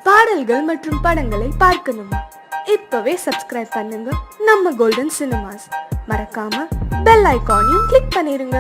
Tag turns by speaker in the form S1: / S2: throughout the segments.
S1: பாடல்கள் மற்றும் படங்களை பார்க்கணுமா? இப்பவே சப்ஸ்கிரைப் பண்ணுங்க நம்ம கோல்டன் சினிமாஸ். மறக்காம பெல் ஐகானையும் கிளிக் பண்ணிருங்க.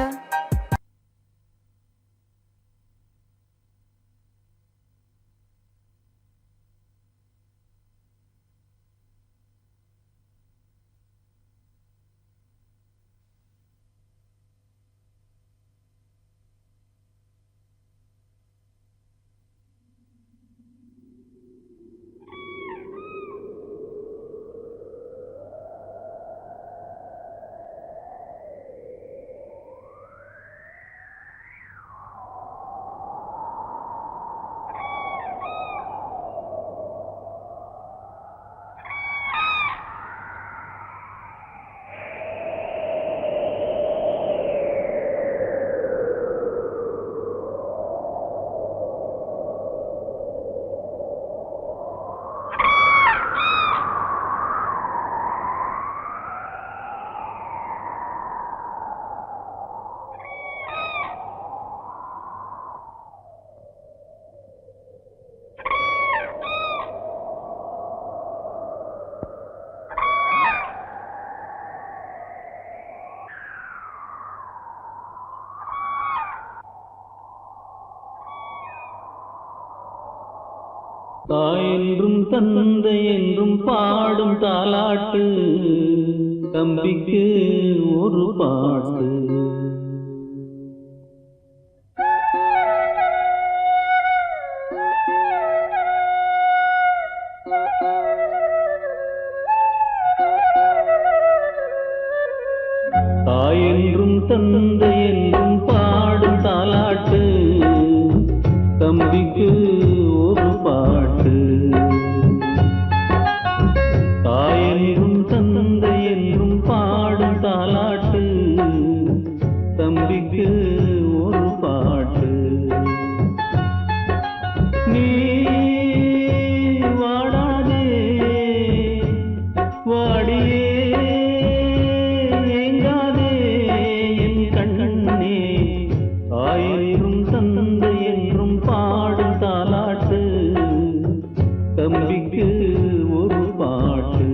S2: தாயென்றும் தந்தை என்றும் பாடும் தாலாட்டு, தம்பிக்கு ஒரு பாட்டு. தாயென்றும் தந்தை என்றும் பாடும் தாலாட்டு, தம்பிக்கு ஒரு பாட்டு. தாயென்றும் தந்தை என்றும் பாடும் தாலாட்டு, தம்பிக்கு ஒரு பாட்டு. நீ வாடாதே வாடியே ஏங்காதே என் கண்ணே. தாயென்றும் தந்தை என்றும் பாடும் தாலாட்டு, தம்பிக்கு ஒரு பாட்டு.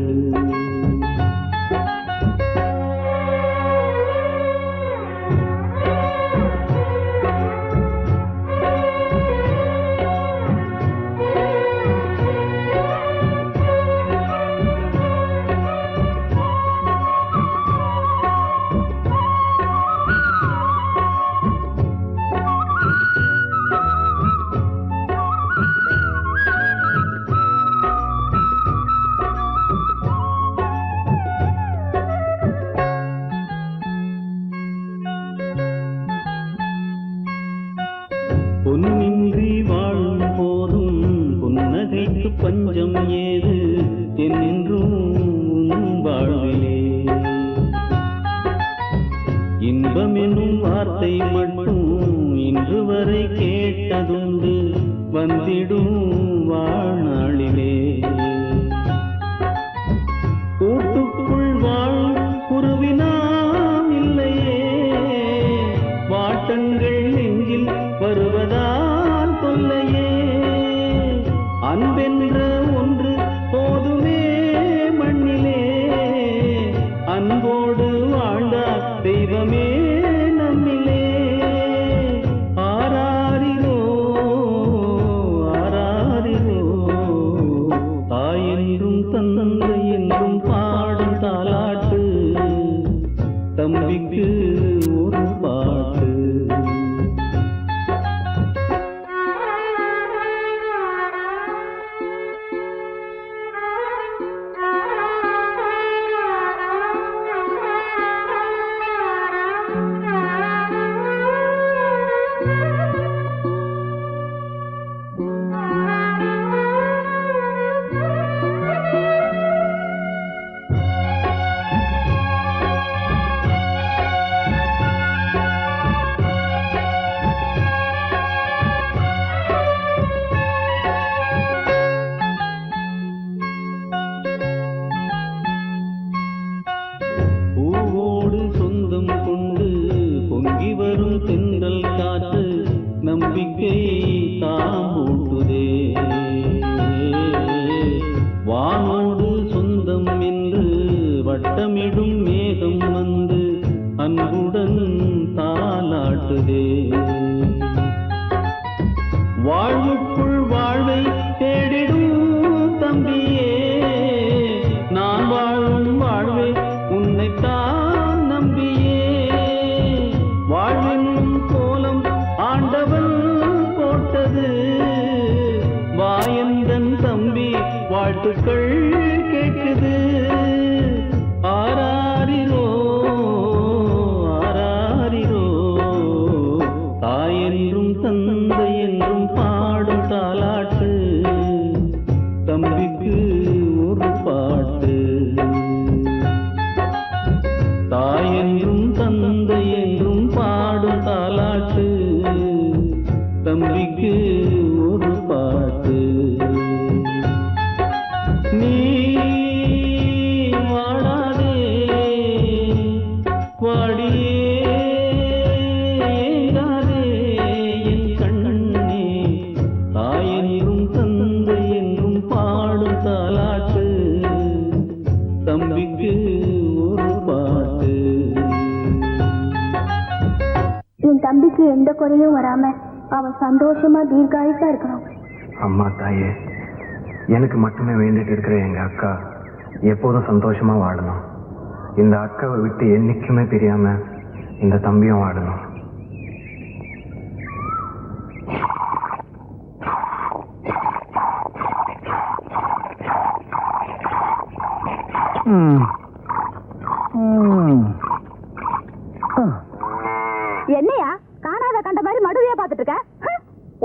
S2: பொன்னின்றி வாழும் போதும் புன்னகைக்கு பஞ்சம் ஏது என்றும் உன் வாழ்விலே. இன்பம் என்னும் வார்த்தை மட்டும் இன்று வரை கேட்டதுண்டு வந்திடும் வாழ்நாளிலே. கூட்டுக்குள் வாழும் குருவினாம் இல்லையே, வாட்டங்கள் நெஞ்சில் வருவதால் தொல்லையே. அன்பென்ற ஒன்று போதுமே மண்ணிலே, அன்போடு வாழ்ந்தார் தெய்வமே நம்மிலே. ஆராரிரோ ஆராரிரோ, தாயென்றும் தந்தை என்றும் பாடும் தாலாட்டு, தம்பிக்கு ஒரு பாட்டு. வாழ்த்துக்கள் கேட்குது. ஆராரிரோ ஆராரிரோ, தாய் என்றும் தந்தை என்றும் பாடும் தாலாட்டு, தம்பிக்கு ஒரு பாட்டு. தாய் என்றும் தந்தை என்றும் பாடும் தாலாட்டு, தம்பிக்கு ஒரு பாட்டு. நீ வாடாதே வாடியே ஏங்காதே என் கண்ணே, தாய் என்றும் தந்தை என்றும் பாடும் தாலாட்டு, தம்பிக்கு ஒரு பாட்டு.
S3: என் தம்பிக்கு எந்த குறையும் வராம அவன் சந்தோஷமா தீர்காயுசா இருக்கணும்.
S4: அம்மா தாயே, எனக்கு மட்டுமே வேண்டிட்டு இருக்கிற எங்க அக்கா எப்போதும் சந்தோஷமா வாழணும். இந்த அக்காவை விட்டு என்னைக்குமே தெரியாம இந்த தம்பியும் வாழணும்.
S3: என்னையா காணாத கண்ட மாதிரி மடுவையா பாத்துட்டு இருக்க?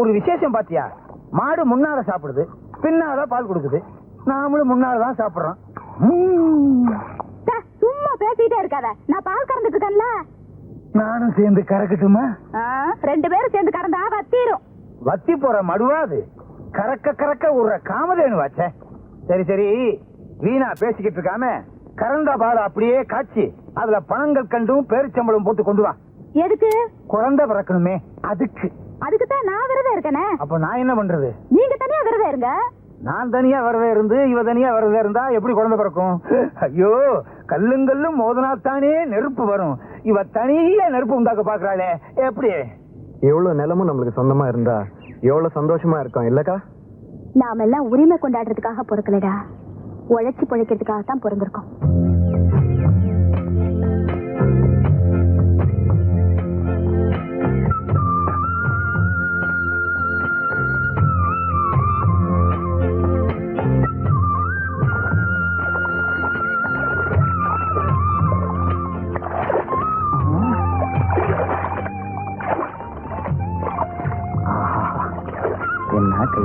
S5: ஒரு விசேஷம் பாத்தியா? மாடு முன்னால சாப்பிடுது, பின்னால பால் கொடுக்குது. நாமளும் முன்னாலதான் சாப்பிடுறோம்.
S3: சும்மா பேசிட்டே இருக்காத, நான் பால் கறந்துட்டு இருக்கேன்ல.
S5: நானும் சேர்ந்து கறக்கட்டுமா?
S3: 2 பேரும் சேர்ந்து கறந்தா வத்திரும்.
S5: வத்தி போற மடுவா அது? கறக்க கறக்க ஒரு காமதேனு வாச்சே. சரி சரி, வீணா பேசிக்கிட்டு இருக்காம கறந்த பால் அப்படியே காய்ச்சி அதுல பணங்கள் கண்டும் பேரிச்சம்பளம் போட்டு கொண்டு வா.
S3: எதுக்கு?
S5: குழந்தை பிறக்கணுமே, அதுக்கு.
S3: அதுக்குதான் நான் விரதம் இருக்கனே.
S5: அப்ப நான் என்ன பண்றது?
S3: நீங்க தனியா விரதம் இருங்க.
S5: நான் தனியா விரதம் இருந்து இவ தனியா விரதம் இருந்தா எப்படி குழந்தை பிறக்கும்? ஐயோ, கல்லுங்கல்லும் மோதனாத்தானே நெருப்பு வரும். இவ தனியா நெருப்பு உண்டாக்க பாக்குறாளே, எப்படி?
S4: எவ்வளவு நிலமும் நம்மளுக்கு சொந்தமா இருந்தா எவ்வளவு சந்தோஷமா இருக்கும் இல்லக்கா?
S3: நாம எல்லாம் உரிமை கொண்டாடுறதுக்காக பொறுக்கலடா, உழைச்சி பொழைக்கிறதுக்காக தான் பிறந்திருக்கோம்.
S5: என்ன கை?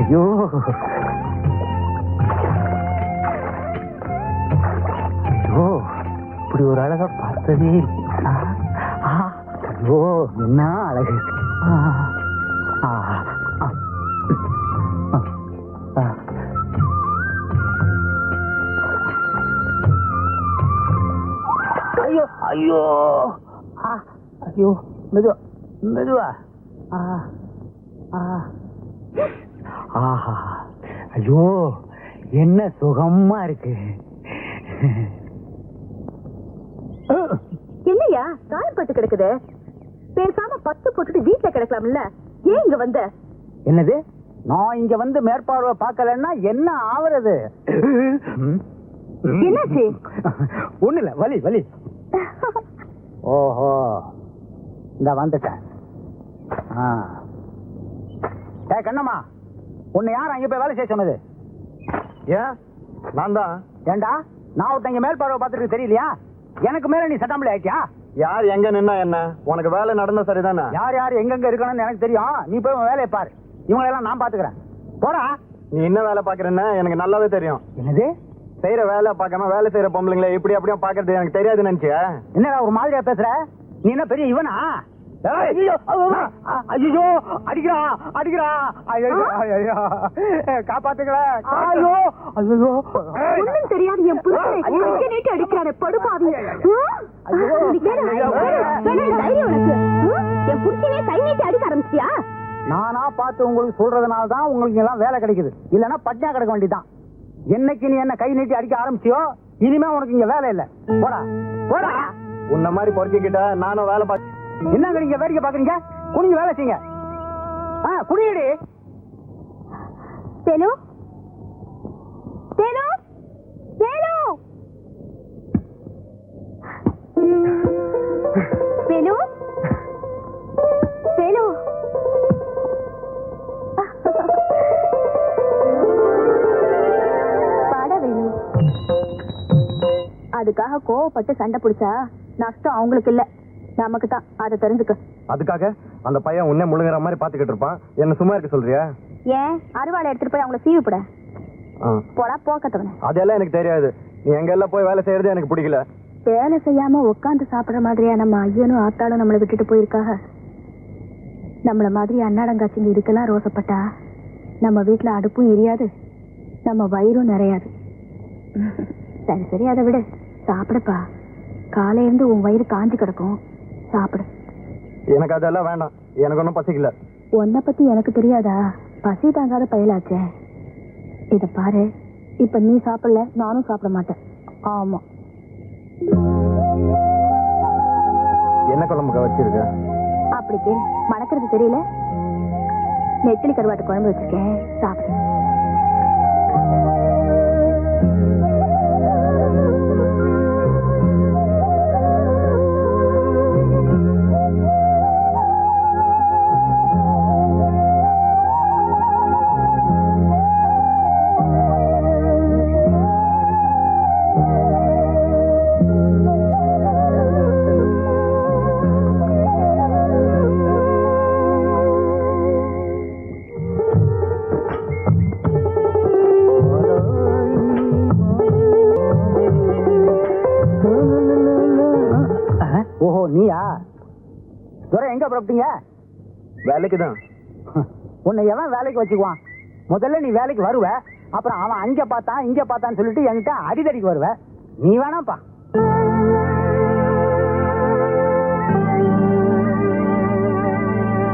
S5: ஐயோ, ஐயோ, இப்படி ஒரு அழகா பார்த்ததே. ஐயோ, என்ன அழகு! ஐயோ ஐயோ ஐயோ, மெதுவா மெதுவா. ஆஹா, ஐயோ, என்ன சுகமா இருக்கு.
S3: என்னையா காயப்பட்டு கிடக்குது? பேசாம 10 போட்டுட்டு வீட்டுல கிடக்கலாம்ல, ஏன் இங்க வந்த?
S5: என்னது? நான் இங்க வந்து மேற்பார்வை பார்க்கலன்னா என்ன ஆவறது?
S3: என்னாச்சு?
S5: ஒண்ணு இல்ல, வலி வலி. ஓஹோ, இந்த வந்துட்டேன். கண்ணம்மா, உன்னை யார் அங்க போய் வேலை செய்ய சொன்னது?
S4: ஏன்? நான் தான்.
S5: ஏண்டா, நான் ஒருத்தங்க மேல் பார்வை பார்த்துருக்கு தெரியலையா? எனக்கு மேல நீ சட்டாம்பளி ஆக்கியா?
S4: யார் எங்க நின்னா என்ன? உனக்கு வேலை நடந்தா சரிதானே?
S5: யார் யார் எங்கெங்க இருக்கணும்னு எனக்கு தெரியும். நீ போய் உன் வேலையை பாரு, இவங்களெல்லாம் நான் பாத்துக்கிறேன். போடா.
S4: நீ என்ன வேலை பாக்குறேன்னு எனக்கு நல்லாவே தெரியும்.
S5: என்னது?
S4: செய்யற வேலை பார்க்காம வேலை செய்யற பொம்பளைங்களை இப்படி அப்படியே பாக்குறது எனக்கு தெரியாது நினைச்சியா?
S5: என்னடா ஒரு மாதிரியா பேசுற? நீ என்ன பெரிய இவனா? ஐயோ, அடிக்கிறா அடிக்கிறா. காப்பாத்துங்கள. ஐயோ ஐயோ,
S3: ஒண்ணும் தெரியாது என் புருஷனை கையை நீட்டி அடிக்கிறானே படுபாவி. தைரியம் உனக்கு? என் புருஷனே கை நீட்டி அடிக்க ஆரம்பிச்சியா?
S5: நானா பார்த்து உங்களுக்கு சொல்றதுனால தான் உங்களுக்கு எல்லாம் வேலை கிடைக்குது. இல்லன்னா பட்டியா கிடக்க வேண்டியதான். என்னைக்கு நீ என்ன கை நீட்டி அடிக்க ஆரம்பிச்சியோ இனிமே உனக்கு இங்க வேலை இல்ல. போடா போடா.
S4: உன்ன மாதிரி பொறுக்கிக்கிட்ட நானும் வேலை பார்த்து.
S5: என்னங்க நீங்க வேடிக்கை பாக்குறீங்க? குனிஞ்சு வேலை செய்யுங்க. குனியடி.
S3: தேனு தேனு தேனு தேனு இதுக்காக கோவப்பட்டு சண்டை பிடிச்சா நஷ்டம் அவங்களுக்கு இல்ல, நமக்கு தான். அதை தெரிஞ்சுக்க.
S4: அதுக்காக அந்த பையன் உன்னை முழுங்குற மாதிரி பாத்துக்கிட்டு இருப்பான், என்ன சும்மா இருக்க சொல்றியா?
S3: ஏன் அருவாளை எடுத்துட்டு போய் அவங்கள சீவி போட போடா போக்கத்தவன.
S4: அதெல்லாம் எனக்கு தெரியாது. நீ எங்க எல்லாம் போய் வேலை செய்யறது எனக்கு பிடிக்கல.
S3: வேலை செய்யாம உட்காந்து சாப்பிடுற மாதிரியா நம்ம ஐயனும் ஆத்தாளும் நம்மளை விட்டுட்டு போயிருக்காக? நம்மள மாதிரி அன்னாடங்காட்சிங்க இதுக்கெல்லாம் ரோசப்பட்டா நம்ம வீட்டுல அடுப்பும் எரியாது, நம்ம வயிறும் நிறையாது. சரி சரி, அதை விட சாப்பிடுப்பா. காலையில இருந்து உன் வயிறு காஞ்சி கிடக்கும், சாப்பிடு.
S4: எனக்கு அதெல்லாம் வேண்டாம், எனக்கு ஒன்றும் பசிக்கல.
S3: உன்னை பத்தி எனக்கு தெரியாதா? பசி தாங்காத பயலாச்சே. இத பாரு, இப்ப நீ சாப்பிடல, நானும் சாப்பிட மாட்டேன். ஆமா.
S4: என்ன குழம்புக்கா வச்சிருக்க?
S3: அப்படி கேளு, மணக்கிறது தெரியல. நெத்திலி கருவாட்டு குழம்பு வச்சிருக்கேன், சாப்பிடு.
S5: ஓஹோ, நீயா? துரை, எங்க புறப்பட்டீங்க?
S4: வேலைக்கு தான்.
S5: உன்னை எவன் வேலைக்கு வச்சுக்குவான்? முதல்ல நீ வேலைக்கு வருவ, அப்புறம் அவன் அங்க பார்த்தான் இங்க பார்த்தான்னு சொல்லிட்டு என்கிட்ட அடிதடிக்கு வருவ. நீ வேணாப்பா.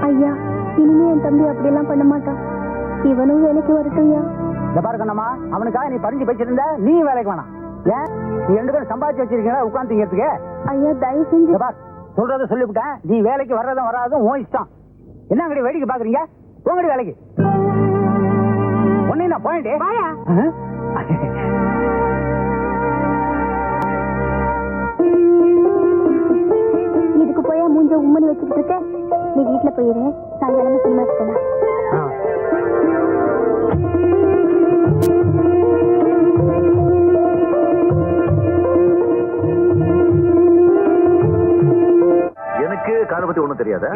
S3: ஐயா, இனிமே என் தம்பி அப்படியெல்லாம் பண்ண மாட்டான். இவனும் வேலைக்கு வரட்டும் ஐயா.
S5: இந்த பாரு கண்ணம்மா, அவனுக்காக நீ பறிஞ்சு வச்சிருந்த, நீ வேலைக்கு வேணாம். ஏன்? நீ 2 பேரும் சம்பாதிச்சு வச்சிருக்கீங்களா உட்காந்துங்கிறதுக்கு?
S3: ஐயா தயவு செஞ்சு.
S5: பார், சொல்றத சொல்லிவிட்டேன். நீ வேலைக்கு வர்றதும் வராதும் உன் இஷ்டம். என்ன அங்கடி வேடிக்கை பாக்குறீங்க? போங்கடி வேலைக்கு. ஒன்னு நான் போயிட்டே.
S3: இதுக்கு போயா மூஞ்ச உம்மனி வச்சுக்கிட்டு இருக்க? நீ வீட்டுல போயிரு, சாயங்காலமா சினிமாக்கு போலாம்.
S6: எனக்கு காரை பத்தி ஒண்ணும் தெரியாத.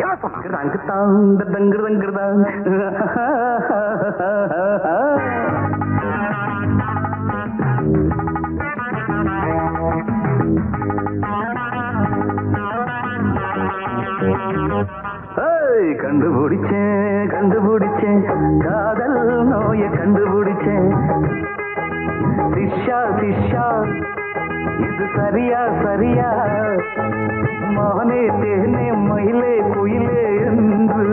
S6: கண்டுபிடிச்சேன் கண்டுபிடிச்சேன் காதல் நோய கண்டுபிடிச்சேன். சிஷ்யா சிஷ்யா இது சரியா சரியா, மானே தேனே மயிலே குயிலே என்று.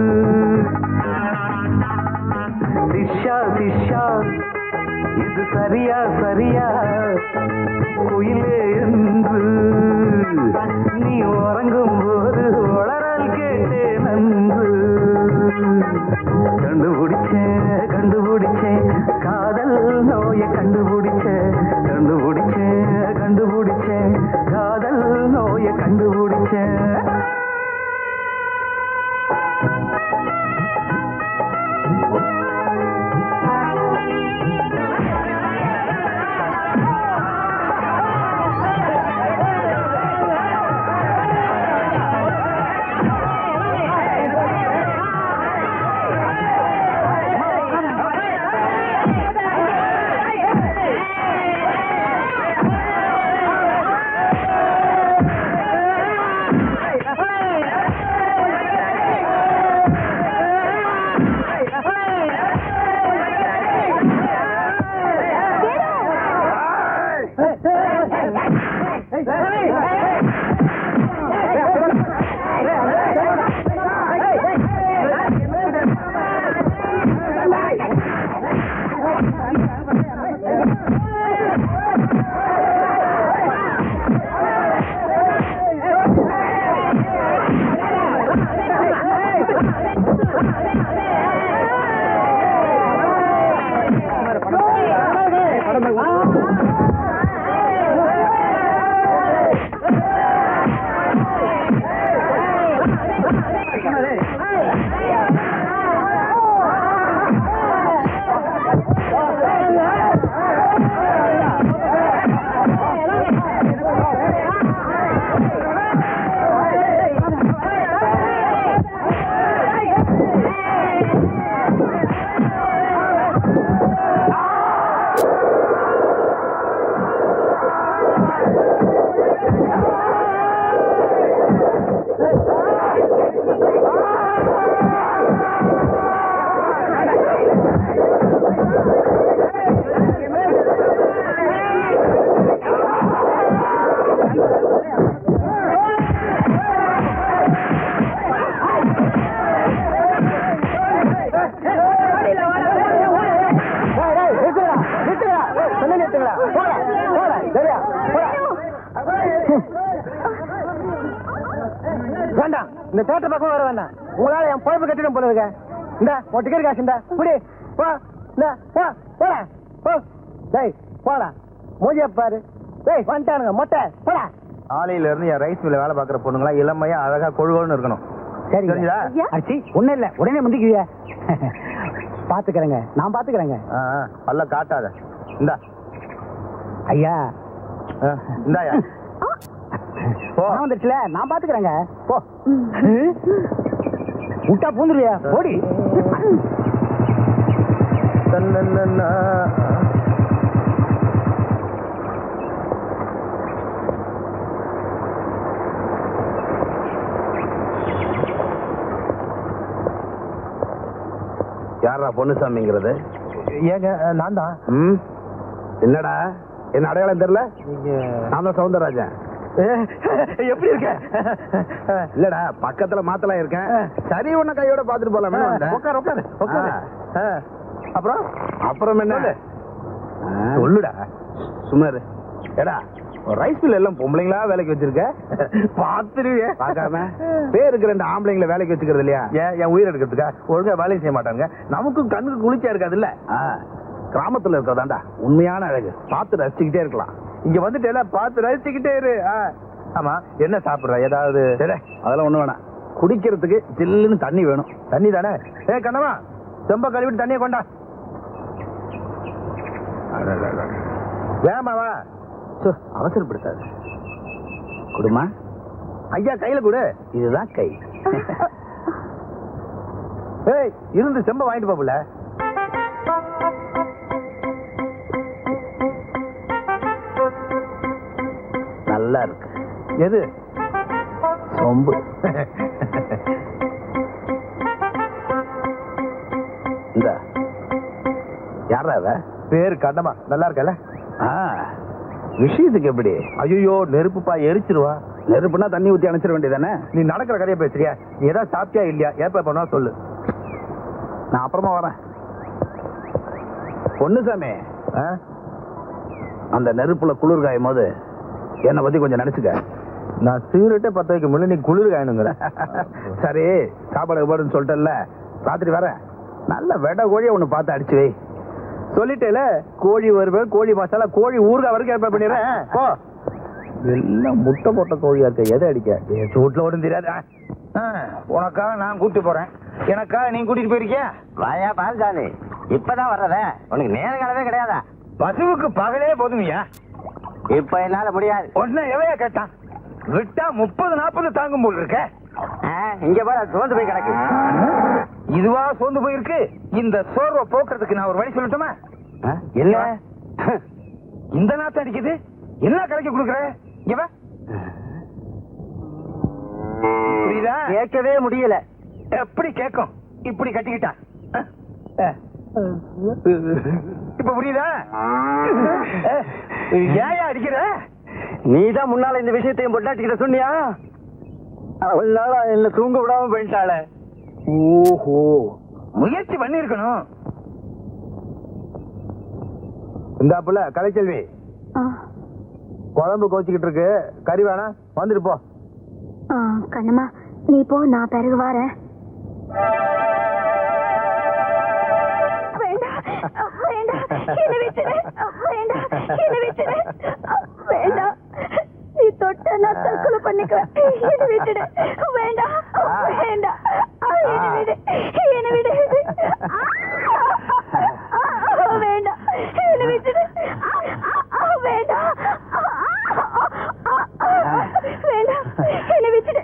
S6: சிஷ்யா சிஷ்யா இது சரியா சரியா, குயிலே என்று. நீ உறங்கும் போது வளரல் கேட்டேன் நன்று. கண்டுபிடிச்சேன் கண்டுபிடிச்சேன் காதல் நோய கண்டுபிடிச்சேன். கண்டுபிடிச்சேன் கண்டுபிடிச்சேன் காதல் நோய கண்டுபிடிச்சேன்.
S5: வேண்டாம், இந்த தேட்டர் பக்கம் வர வேண்டாம். உங்களால என் பொழப்பு கட்டிடம் போல இருக்க. இந்த உன் டிக்கெட் காசு இந்த புடி போ. இந்த போ போடா போ. டேய் போடா, மோதியா பாரு. டேய் வந்துட்டானுங்க மொட்டை போடா. ஆலையில இருந்து என் ரைஸ் மில்ல வேலை பார்க்குற பொண்ணுங்களா இளமையா அழகா கொழுகொழுன்னு இருக்கணும். சரி தெரிஞ்சதா? அடிச்சி ஒன்றும் இல்லை, உடனே முந்திக்குவிய. பாத்துக்கிறேங்க, நான் பாத்துக்கிறேங்க. பல்ல காட்டாத. இந்தா ஐயா, இந்தாயா வந்துச்சுல, நான் பாத்துக்கிறேங்க. போ முட்டா பூந்துருவியா ஓடி.
S7: யாரா பொன்னுசாமிங்கிறது?
S5: ஏங்க நான் தான்.
S7: என்னடா என்ன அடையாளம் தெரியல? நான் தான் சவுந்தரராஜன்.
S5: எப்படி இருக்க?
S7: இல்லடா பக்கத்துல மாத்தலாம் இருக்கேன். சரி உன்ன கையோட பாத்துட்டு போலாம்.
S5: உட்காரு உட்காரு உட்காரு. அப்புறம்
S7: அப்புறம் என்ன
S5: சொல்லுடா.
S7: சுமாரு
S5: ஏடா ரைஸ் மில் எல்லாம் பொம்பளைங்களா வேலைக்கு வச்சிருக்க? பாத்துருவிய
S7: பாக்காம பேருக்கு 2 ஆம்பளைங்களை வேலைக்கு வச்சுக்கிறது இல்லையா?
S5: ஏன் என் உயிர் எடுக்கிறதுக்கா? ஒழுங்கா வேலையும் செய்ய மாட்டாங்க. நமக்கும் கண்ணுக்கு குளிச்சா இருக்காது இல்ல.
S7: கிராமத்துல இருக்கிறதாண்டா உண்மையான அழகு. பார்த்து ரசிச்சுக்கிட்டே இருக்கலாம்.
S5: இங்க வந்துட்டு எல்லாம் பார்த்து ரசிச்சுக்கிட்டே இரு. ஆமா, என்ன சாப்பிடுற? ஏதாவது?
S7: அதெல்லாம் ஒண்ணு வேணாம். குடிக்கிறதுக்கு ஜில்லுன்னு தண்ணி வேணும்.
S5: தண்ணி தானே? கண்ணமா, செம்ப கழுவிட்டு தண்ணியை கொண்டா. வேமாவா?
S7: அவசரப்படுத்தாது. குடுமா
S5: ஐயா கையில கொடு.
S7: இதுதான் கை.
S5: இருந்து செம்ப வாங்கிட்டு போல.
S7: நல்லா இருக்கு.
S5: எது?
S7: சொம்பு. இந்த யாரா?
S5: பேரு கண்ணமா. நல்லா இருக்கல?
S7: விஷயத்துக்கு எப்படி?
S5: ஐயோ நெருப்புப்பா, எரிச்சிருவா.
S7: நெருப்புனா தண்ணி ஊத்தி அணைச்சிட வேண்டியதானே?
S5: நீ நடக்கிற கதையை பேசுறியா? நீ ஏதாவது சாப்பிட்டியா இல்லையா? ஏப்பா பண்ணா சொல்லு.
S7: நான் அப்புறமா வரேன். பொன்னுசாமி, அந்த நெருப்புல குளிர் காயும் போது என்னை பத்தி கொஞ்சம் நினைச்சுக்க.
S5: நான் சிகரெட்டே 10 வைக்க முன்ன நீ குளிர் காயணுங்கிற.
S7: சரி, சாப்பாடு பாடுன்னு சொல்லிட்டல, ராத்திரி வரேன். நல்ல வெட கோழியை ஒண்ணு பார்த்து அடிச்சு வை.
S5: சொல்லிட்டேல, கோழி வறுவல், கோழி மசாலா, கோழி ஊறுகாய் வரைக்கும் ஏற்பாடு பண்ணிடுறேன். போ. எல்லாம் முட்டை போட்ட கோழியா இருக்க. எதை அடிக்க? சூட்ல ஒன்றும் தெரியாது. உனக்காக நான் கூட்டிட்டு போறேன். எனக்காக நீ கூட்டிட்டு போயிருக்கியா?
S8: வாயா பால்சாமி, இப்பதான் வர்றத உனக்கு நேர காலவே கிடையாதா?
S5: பசுவுக்கு பகலே போதுமையா?
S8: இப்ப என்னால முடியாது.
S5: உடனே எவையா கேட்டான்? விட்டா 30-40 தாங்கும் போல் இருக்க.
S8: இங்க பாரு, சோர்ந்து போய் கிடக்கு.
S5: இதுவா சோர்ந்து போயிருக்கு? இந்த சோர்வை போக்குறதுக்கு நான் ஒரு வழி சொல்லட்டுமா?
S8: என்ன
S5: இந்த நாத்து அடிக்குது? என்ன கலக்கி கொடுக்குற? இங்க வா. புரியுதா?
S8: கேட்கவே முடியல.
S5: எப்படி கேட்கும்? இப்படி கட்டிக்கிட்டா. இப்ப புரியுதா? ஏன் அடிக்கிற?
S8: நீதான் முன்னால இந்த விஷயத்தையும் பொட்டாட்டிக்கிட்ட சொன்னியா? அவள் நாளா என்ன தூங்க விடாம போயிட்டாள.
S5: ஓஹோ, முயற்சி பண்ணி இருக்கணும். இந்தாப்புல கலைச்செல்வி, குழம்பு கோச்சிக்கிட்டு இருக்கு. கறி வேணா? வந்துட்டு போ.
S3: கண்ணம்மா நீ போ, நான் பிறகு வரேன். நீ தொட்ட நான் தற்கொலை பண்ணிக்குவேன். என்ன விட்டுடு. வேண்டாம் வேண்டாம், என்ன விடு. வேண்டாம், என்ன விட்டுடு. வேண்டாம் வேண்டாம், என்ன விட்டுடு.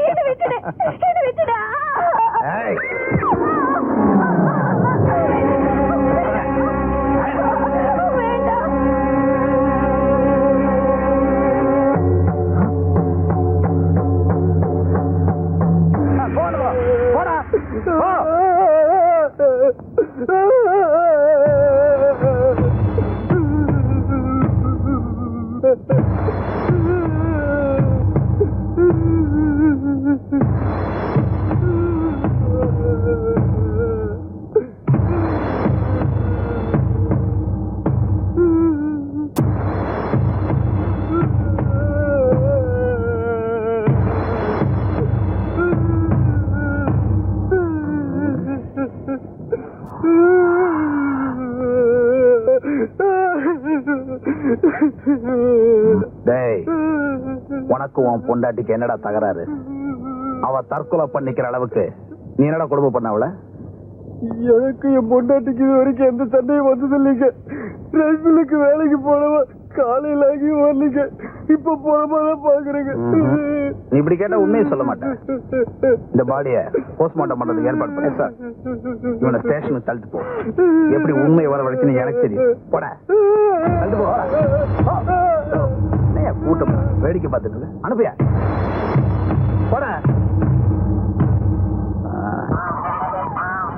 S3: என்ன விட்டுடு, என்ன விட்டுடு.
S7: ஏய், உனக்கு உன் பொண்டாட்டிக்கு என்னடா தகராறு? அவ தற்கொலை பண்ணிக்கிற அளவுக்கு நீ என்னடா கொடுமை பண்ண அவள?
S8: எனக்கு என் பொண்டாட்டிக்கு இது வரைக்கும் எந்த சண்டையும் வந்தது இல்லைங்க. ரைஸ் மில்லுக்கு வேலைக்கு போனவா காலையில ஆகி வரலீங்க. இப்ப போறமாதான் பாக்குறேங்க.
S7: நீ இப்படி கேட்டா உண்மையை சொல்ல மாட்டேன். இந்த பாடிய போஸ்ட்மார்ட்டம் பண்றதுக்கு ஏற்பாடு பண்ண சார். இவனை ஸ்டேஷனுக்கு தள்ளிட்டு போ. எப்படி உண்மை வர வரைக்கும் எனக்கு தெரியும். போட தள்ளிட்டு போ. கூட்டம் வேடிக்கை பார்த்துட்டு அனுப்பியா போட.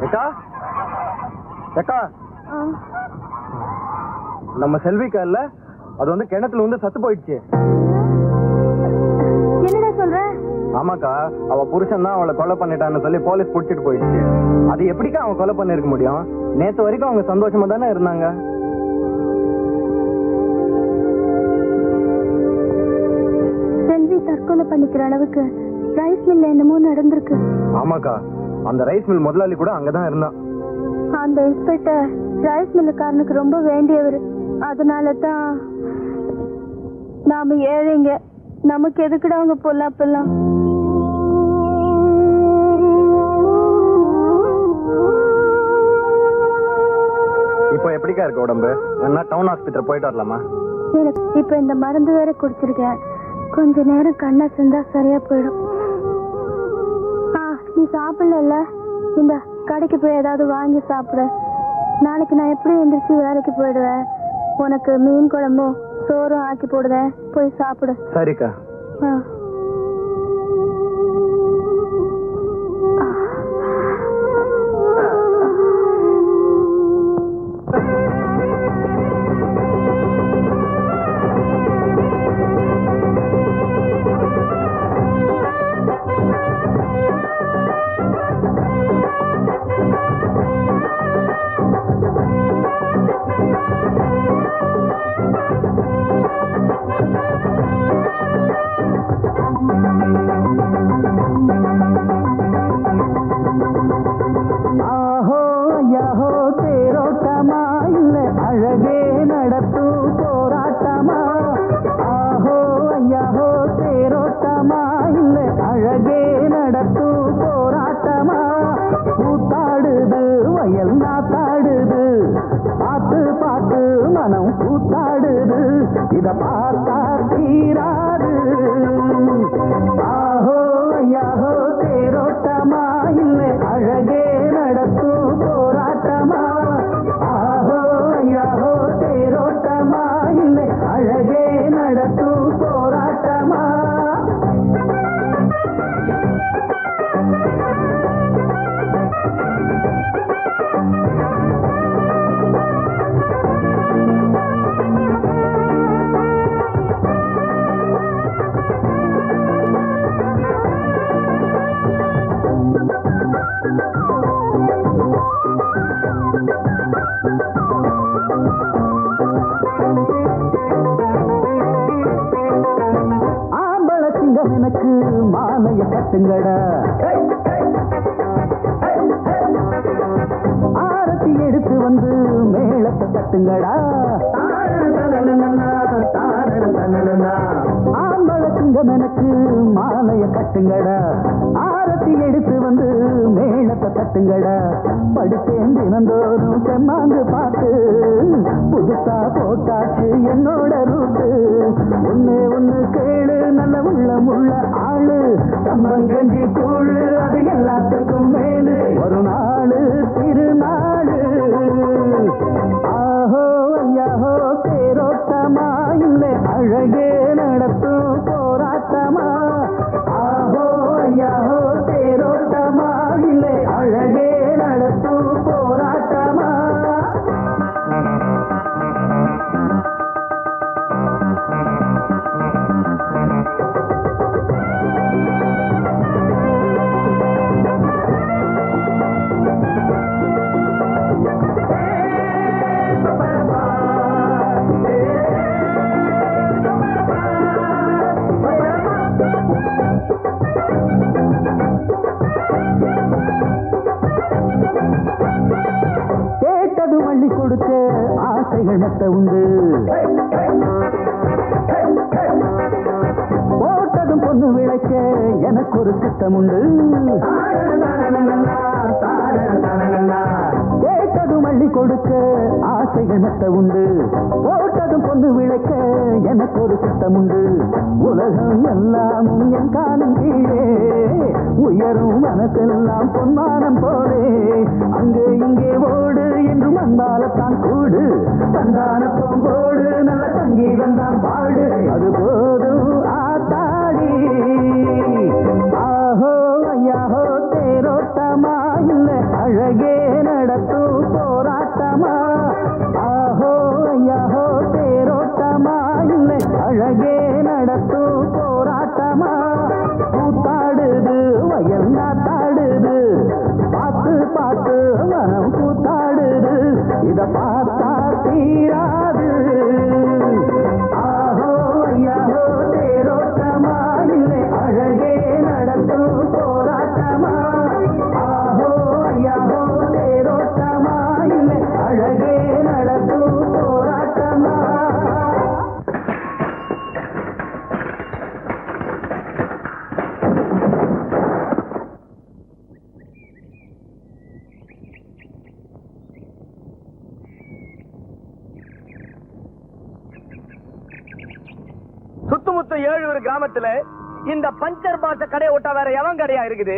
S8: ஏக்கா ஏக்கா, நம்ம செல்விக்கா இல்ல, அது வந்து கிணத்துல வந்து சத்து போயிடுச்சு.
S3: என்னடா சொல்ற?
S8: ஆமாக்கா, அவ புருஷன் தான் அவளை கொலை பண்ணிட்டான்னு சொல்லி போலீஸ் புடிச்சிட்டு போயிடுச்சு. அது எப்படிக்கா அவன் கொலை பண்ணிருக்க முடியும்? நேத்து வரைக்கும் அவங்க சந்தோஷமா தானே இருந்தாங்க.
S3: செல்வி தற்கொலை பண்ணிக்கிற அளவுக்கு ரைஸ் மில்ல என்னமோ நடந்திருக்கு.
S8: ஆமாக்கா, அந்த ரைஸ் மில் முதலாளி கூட அங்கதான் இருந்தான்.
S3: அந்த இன்ஸ்பெக்டர் ரைஸ் மில்லுக்காரனுக்கு ரொம்ப வேண்டியவர். அதனால தான் நாம ஏழைங்க, நமக்கு எதுக்குடா அவங்க பொல்லாப்பெல்லாம்.
S8: இப்போ எப்படிக்கா இருக்கு உடம்பு? வேணா டவுன் ஹாஸ்பிட்டல் போயிட்டு வரலாமா?
S3: எனக்கு இப்ப இந்த மருந்து வேற குடிச்சிருக்கேன். கொஞ்ச நேரம் கண்ணா செஞ்சா சரியா போயிடும். நீ சாப்பிடல, இந்த கடைக்கு போய் ஏதாவது வாங்கி சாப்பிடு. நாளைக்கு நான் எப்படி எந்திரிச்சு வேலைக்கு போயிடுவேன். உனக்கு மீன் குழம்பும் சோறும் ஆக்கி போடுவேன், போய் சாப்பிடு.
S8: சரிக்கா. இத பார்த்தா தீராது. ஆஹோ ஐயாஹோ தேரோட்டமா இல்லை அழகே நடத்தும் போராட்டமா. ஆஹோ ஐயாஹோ தேரோட்டமா இல்லை அழகே நடத்தும் போராட்டமா. எனக்கு மாலைய கட்டுங்கடா, ஆரத்தி எடுத்து வந்து மேளத்தை தட்டுங்கடா. ஆம்பள சிங்கம் எனக்கு மாலைய கட்டுங்கடா, ஆரத்தி எடுத்து வந்து மேளத்தை தட்டுங்கடா. படுத்தேன் தினந்தோறும் செம்மாந்து பார்த்து புதுசா போட்டாச்சு என்னோட ரூட்டு. ஒண்ணு கேளு நல்ல உள்ள ஆளு, சம்மங்கஞ்சி கூழு அது எல்லாத்துக்கும் மேலு. ஒரு நாளு திருநாளு. ஆஹோ ஐயாஹோ தேரோட்டமா இல்லை அழகே நடத்தும் போராட்டமா. ஆஹோ ஐயாஹோ தேரோட்டமா இல்லை அழகே நடத்தும் போராட்டமா. கேட்டது வள்ளி கொடுத்த ஆசைகள் மத்த உண்டு.
S6: போட்டதும் பொண்ணு விளைக்க எனக்கு ஒரு திட்டம் உண்டு. கேட்டதும் அள்ளி கொடுக்க ஆசைகள் நட்ட உண்டு. போட்டதும் பொண்ணு விளைக்க எனக்கு ஒரு திட்டம் உண்டு. உலகம் எல்லாமும் என் காலம் கீழே உயரும் மனசெல்லாம் பொன்மானம் போலே. அங்கே இங்கே ஓடு என்றும் அன்பாலத்தான் கூடு. தந்தான போடு நல்ல சங்கீதம் தான் பாடு. அது போதும் ஆத்தாடி. ஆஹோ ஐயாஹோ தேரோட்டமா இல்லை அழகே நடத்தும் போராட்டமா. ஆஹோ ஐயாஹோ தேரோட்டமா இல்லை அழகே நடத்தும் போராட்டமா. கூத்தாடுது வயல் நாத்தாடுது பார்த்து பார்த்து மனம் கூத்தாடுது. இத பார்த்தா தீராது. ஆஹோ ஐயாஹோ தேரோட்டமா இல்லை அழகே நடத்தும் போராட்டமா. ஆஹோ ஐயாஹோ தேரோட்டமா இல்லை அழகே நடத்தும் போராட்டமா.
S5: சுத்துமுத்து 7 கிராமத்துல இந்த பஞ்சர் பாட்ட கடையை விட்டா வேற எவன் கடையா இருக்குது?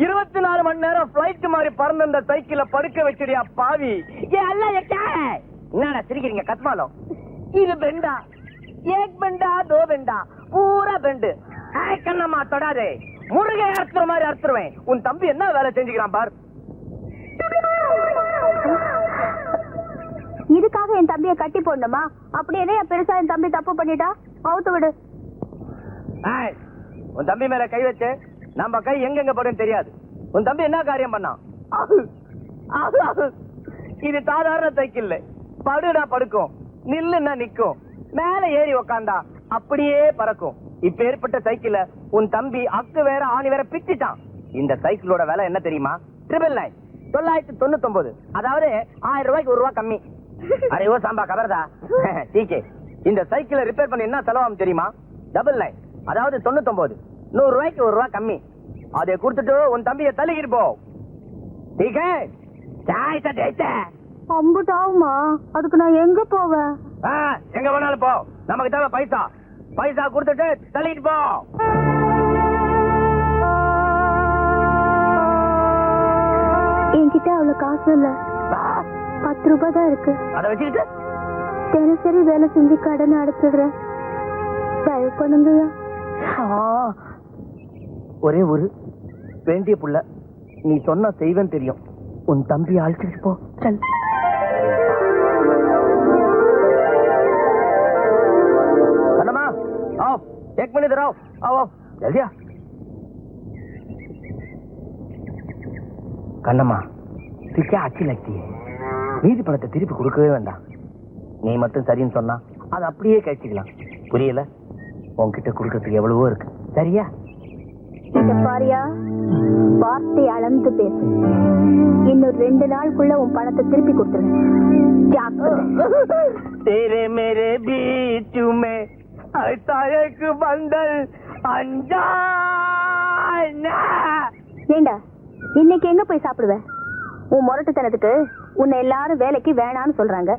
S5: 24 மணி நேரம் பிளைட் மாதிரி பறந்த இந்த சைக்கிள படுக்க வச்சிடியா பாவி. என்னடா சிரிக்கிறீங்க கத்மாலம்? இது பெண்டா, ஏக் பெண்டா, தோ பெண்டா, பூரா பெண்டு. கண்ணம்மா தொடாதே, முருகை அறுத்துற மாதிரி அறுத்துருவேன். உன் தம்பி என்ன வேலை செஞ்சுக்கிறான் பார்.
S3: இதுக்காக என் தம்பியை கட்டி போடணுமா? அப்படி என்ன பெருசா என் தம்பி தப்பு பண்ணிட்டா? அவுத்து விடு.
S5: உன் தம்பி மேல கை வச்சு நம்ம கை எங்கெங்க படும் தெரியாது. உன் தம்பி என்ன காரியம் பண்ணான்? இது சாதாரண சைக்கிள். படுடா படுக்கும், நில்லுன்னா நிக்கும், மேல ஏறி உக்காந்தா அப்படியே பறக்கும். இப்ப ஏற்பட்ட சைக்கிள உன் தம்பி அக்கு வேற ஆணி வேற பிச்சுட்டான். இந்த சைக்கிளோட விலை என்ன தெரியுமா? 999. அதாவது 1000 ரூபாய்க்கு 1 ரூபா கம்மி. அரே ஓ சாம்பா கபர்தா டீக்கே. இந்த சைக்கிளை ரிப்பேர் பண்ணி என்ன செலவாகும் தெரியுமா? 99, அதாவது 99. 100 ரூபாய்க்கு 1 ரூபா கம்மி. அதை கொடுத்துட்டு உன் தம்பியை தள்ளிக்கிட்டு போ. டீக்கே சாய்ஸா டேட்டா
S3: அம்புட்டு ஆகுமா? அதுக்கு நான் எங்க போவேன்?
S5: எங்க வேணாலும் போ. நமக்கு தேவை பைசா. பைசா கொடுத்துட்டு தள்ளிட்டு போ.
S3: என்கிட்ட அவ்வளவு காசு இல்ல, 10 ரூபாய் தான் இருக்கு.
S5: அதை வச்சுக்கிட்டு
S3: தினசரி வேலை செஞ்சு கடன் அடைச்சிடுறேன். தயவு பண்ணுங்கய்யா.
S5: ஒரே ஒரு வேண்டிய புள்ள, நீ சொன்ன செய்வன் தெரியும். உன் தம்பி அழைச்சிட்டு போ. சல். கண்ணம்மா आओ, 1 मिनट इधर आओ. आओ जल्दी आ. கண்ணம்மா तुझे अच्छी लगती है. மீதி பணத்தை திருப்பி கொடுக்கவே வேண்டாம். நீ மட்டும் சரின்னு சொன்னா அது அப்படியே கழிச்சுக்கலாம். புரியல? உன்கிட்ட கொடுக்கறதுக்கு எவ்வளவோ இருக்கு. சரியா?
S3: இத பாரியா, வார்த்தை அளந்து பேசு. இன்னும் 2 நாளுக்குள்ள உன் பணத்தை திருப்பி கொடுத்துருவேன்.
S5: तेरे मेरे बीच में ऐसा एक बंधन अनजाना.
S3: ஏண்டா இன்னைக்கு எங்க போய் சாப்பிடுவ? உன் முரட்டுத்தனத்துக்கு உன்னை எல்லாரும் வேலைக்கு வேணான்னு சொல்றாங்க.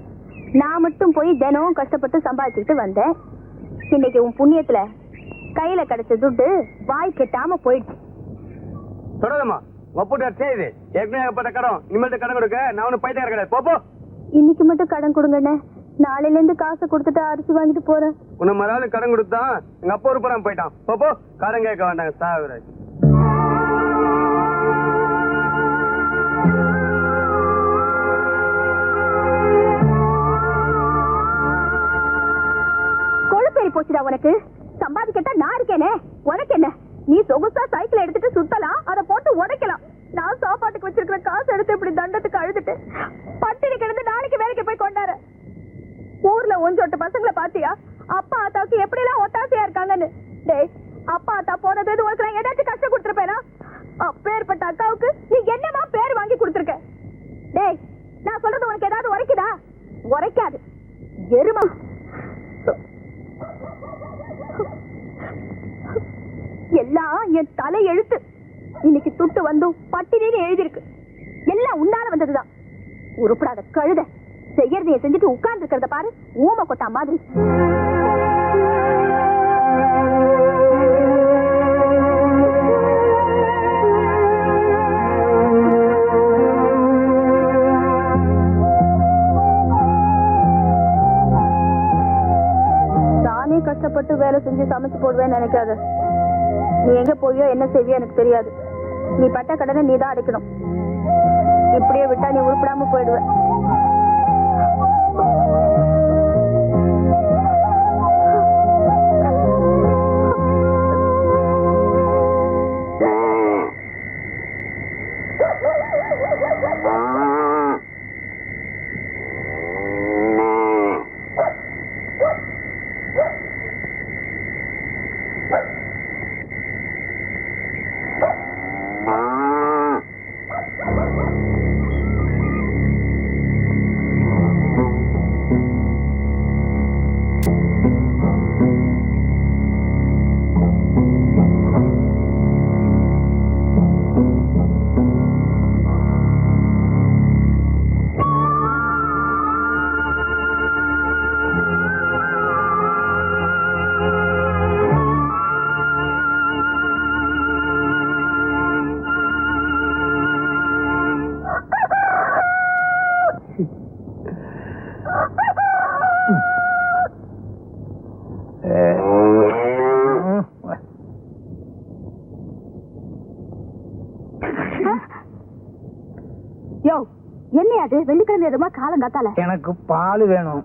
S3: நான் மட்டும் போய் தினம் கஷ்டப்பட்டு சம்பாதிச்சுட்டு வந்தேன். இன்னைக்கு உன் புண்ணியத்துல கையில கிடைச்ச துட்டு வாய் கெட்டாம போயிடுச்சு.
S8: தொடருமா ஒப்புட்டு செய்து ஏற்கனவே ஏற்பட்ட கடன் இனிமேல் கடன் கொடுக்க நான் ஒன்னும் பைத்தியம் கிடையாது. போப்போ.
S3: இன்னைக்கு மட்டும் கடன் கொடுங்கண்ணே. நாளையில இருந்து காசை கொடுத்துட்டு அரிசி வாங்கிட்டு போறேன்.
S8: உன்னை மறாவது கடன் கொடுத்தான் எங்க அப்பா ஒரு புறம் போயிட்டான். போப்போ. கடன் கேட்க வேண்டாங்க சாவிராஜ்.
S3: கொழுப்பேறி போச்சுடா உனக்கு. சம்பாதிக்கட்டா நான் இருக்கேனே, உனக்கு என்ன? நீ சொகுசா சைக்கிள் எடுத்துட்டு சுத்தலாம், அதை போட்டு உடைக்கலாம். நான் சாப்பாட்டுக்கு வச்சிருக்கிற காசு எடுத்து இப்படி தண்டத்துக்கு அழுதுட்டு பட்டினி கிடந்து நாளைக்கு வேலைக்கு போய் கொண்டாரு. ஊர்ல ஒஞ்சோட்டு பசங்களை பாத்தியா? அப்பா ஆத்தாவுக்கு எப்படி எல்லாம் ஒத்தாசையா இருக்காங்கன்னு. டேய், அப்பா ஆத்தா போனது உனக்கு நான் ஏதாச்சும் கஷ்டம் கொடுத்துருப்பேனா? அப்பேற்பட்ட அக்காவுக்கு நீ என்னமா பேர் வாங்கி கொடுத்துருக்க? டேய், நான் சொல்றது உனக்கு ஏதாவது உரைக்குதா? உரைக்காது எருமா. இன்னைக்கு துட்டு வந்தும் பட்டினின்னு எழுதிருக்கு. எல்லாம் உன்னால வந்ததுதான். உருப்படாத கழுத, செய்யறதைய செஞ்சுட்டு உட்கார்ந்து இருக்கிறத பாரு, ஊமை கொட்டா மாதிரி. நானே கஷ்டப்பட்டு வேலை செஞ்சு சமைச்சு போடுவேன்னு நினைக்காத. நீ எங்க போயோ என்ன செய்வியோ எனக்கு தெரியாது. நீ பட்ட கடனை நீ தான் அடைக்கணும். இப்படியே விட்டா நீ உருப்படாம போயிடுவ. என்னையாது வெள்ளிக்கிழமை எதுமா காலம் காத்தால?
S5: எனக்கு பால் வேணும்.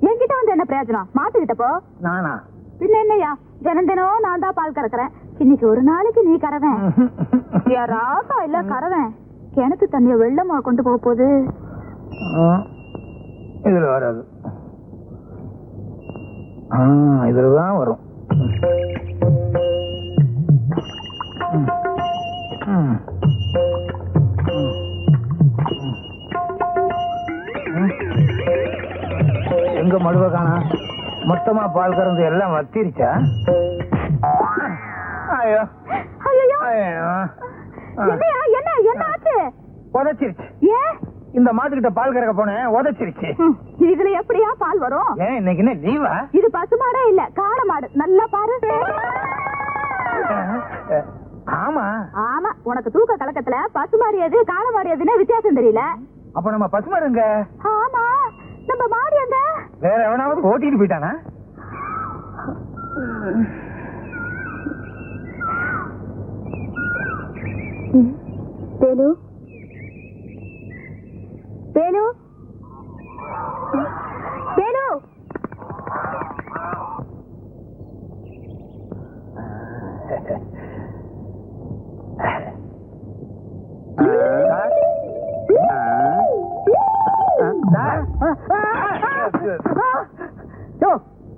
S3: என்கிட்ட வந்து என்ன பிரயோஜனம்? மாட்டுக்கிட்ட போ.
S5: நானா?
S3: பின்ன என்னையா, தினம் தினம் நான் தான் பால் கறக்குறேன். இன்னைக்கு ஒரு நாளைக்கு நீ கறவேன். ராசா இல்ல கறவேன். கிணத்து தண்ணிய வெள்ளமா கொண்டு போக போகுது.
S5: இதுல வராது. இதுலதான் வரும். எங்க மடுவ காணா? மொத்தமா பால் கறந்து எல்லாம் வத்திருச்சா? ஐயோ
S3: ஐயோ,
S5: ஐயோ,
S3: என்ன ஆச்சு?
S5: உதச்சிருச்சு.
S3: ஏன்?
S5: இந்த மாட்டுக்கிட்ட பால் கறக்க போனேன், உதச்சிருச்சு.
S3: இதுல எப்படியா பால் வரும்?
S5: ஏன் இன்னைக்கு என்ன லீவா?
S3: இது பசுமாடே இல்ல, காளை மாடு. நல்லா பாரு.
S5: ஆமா
S3: ஆமா, உனக்கு தூக்க கலக்கத்துல பசுமாடு எது காளை மாடு எதுன்னு வித்தியாசம் தெரியல.
S5: அப்ப நம்ம பசுமாடுங்க.
S3: ஆமா, நம்ம மாடு எங்க?
S5: வேற எவனாவது ஓட்டிட்டு போயிட்டானா?
S3: வேணு வேணு வேணு,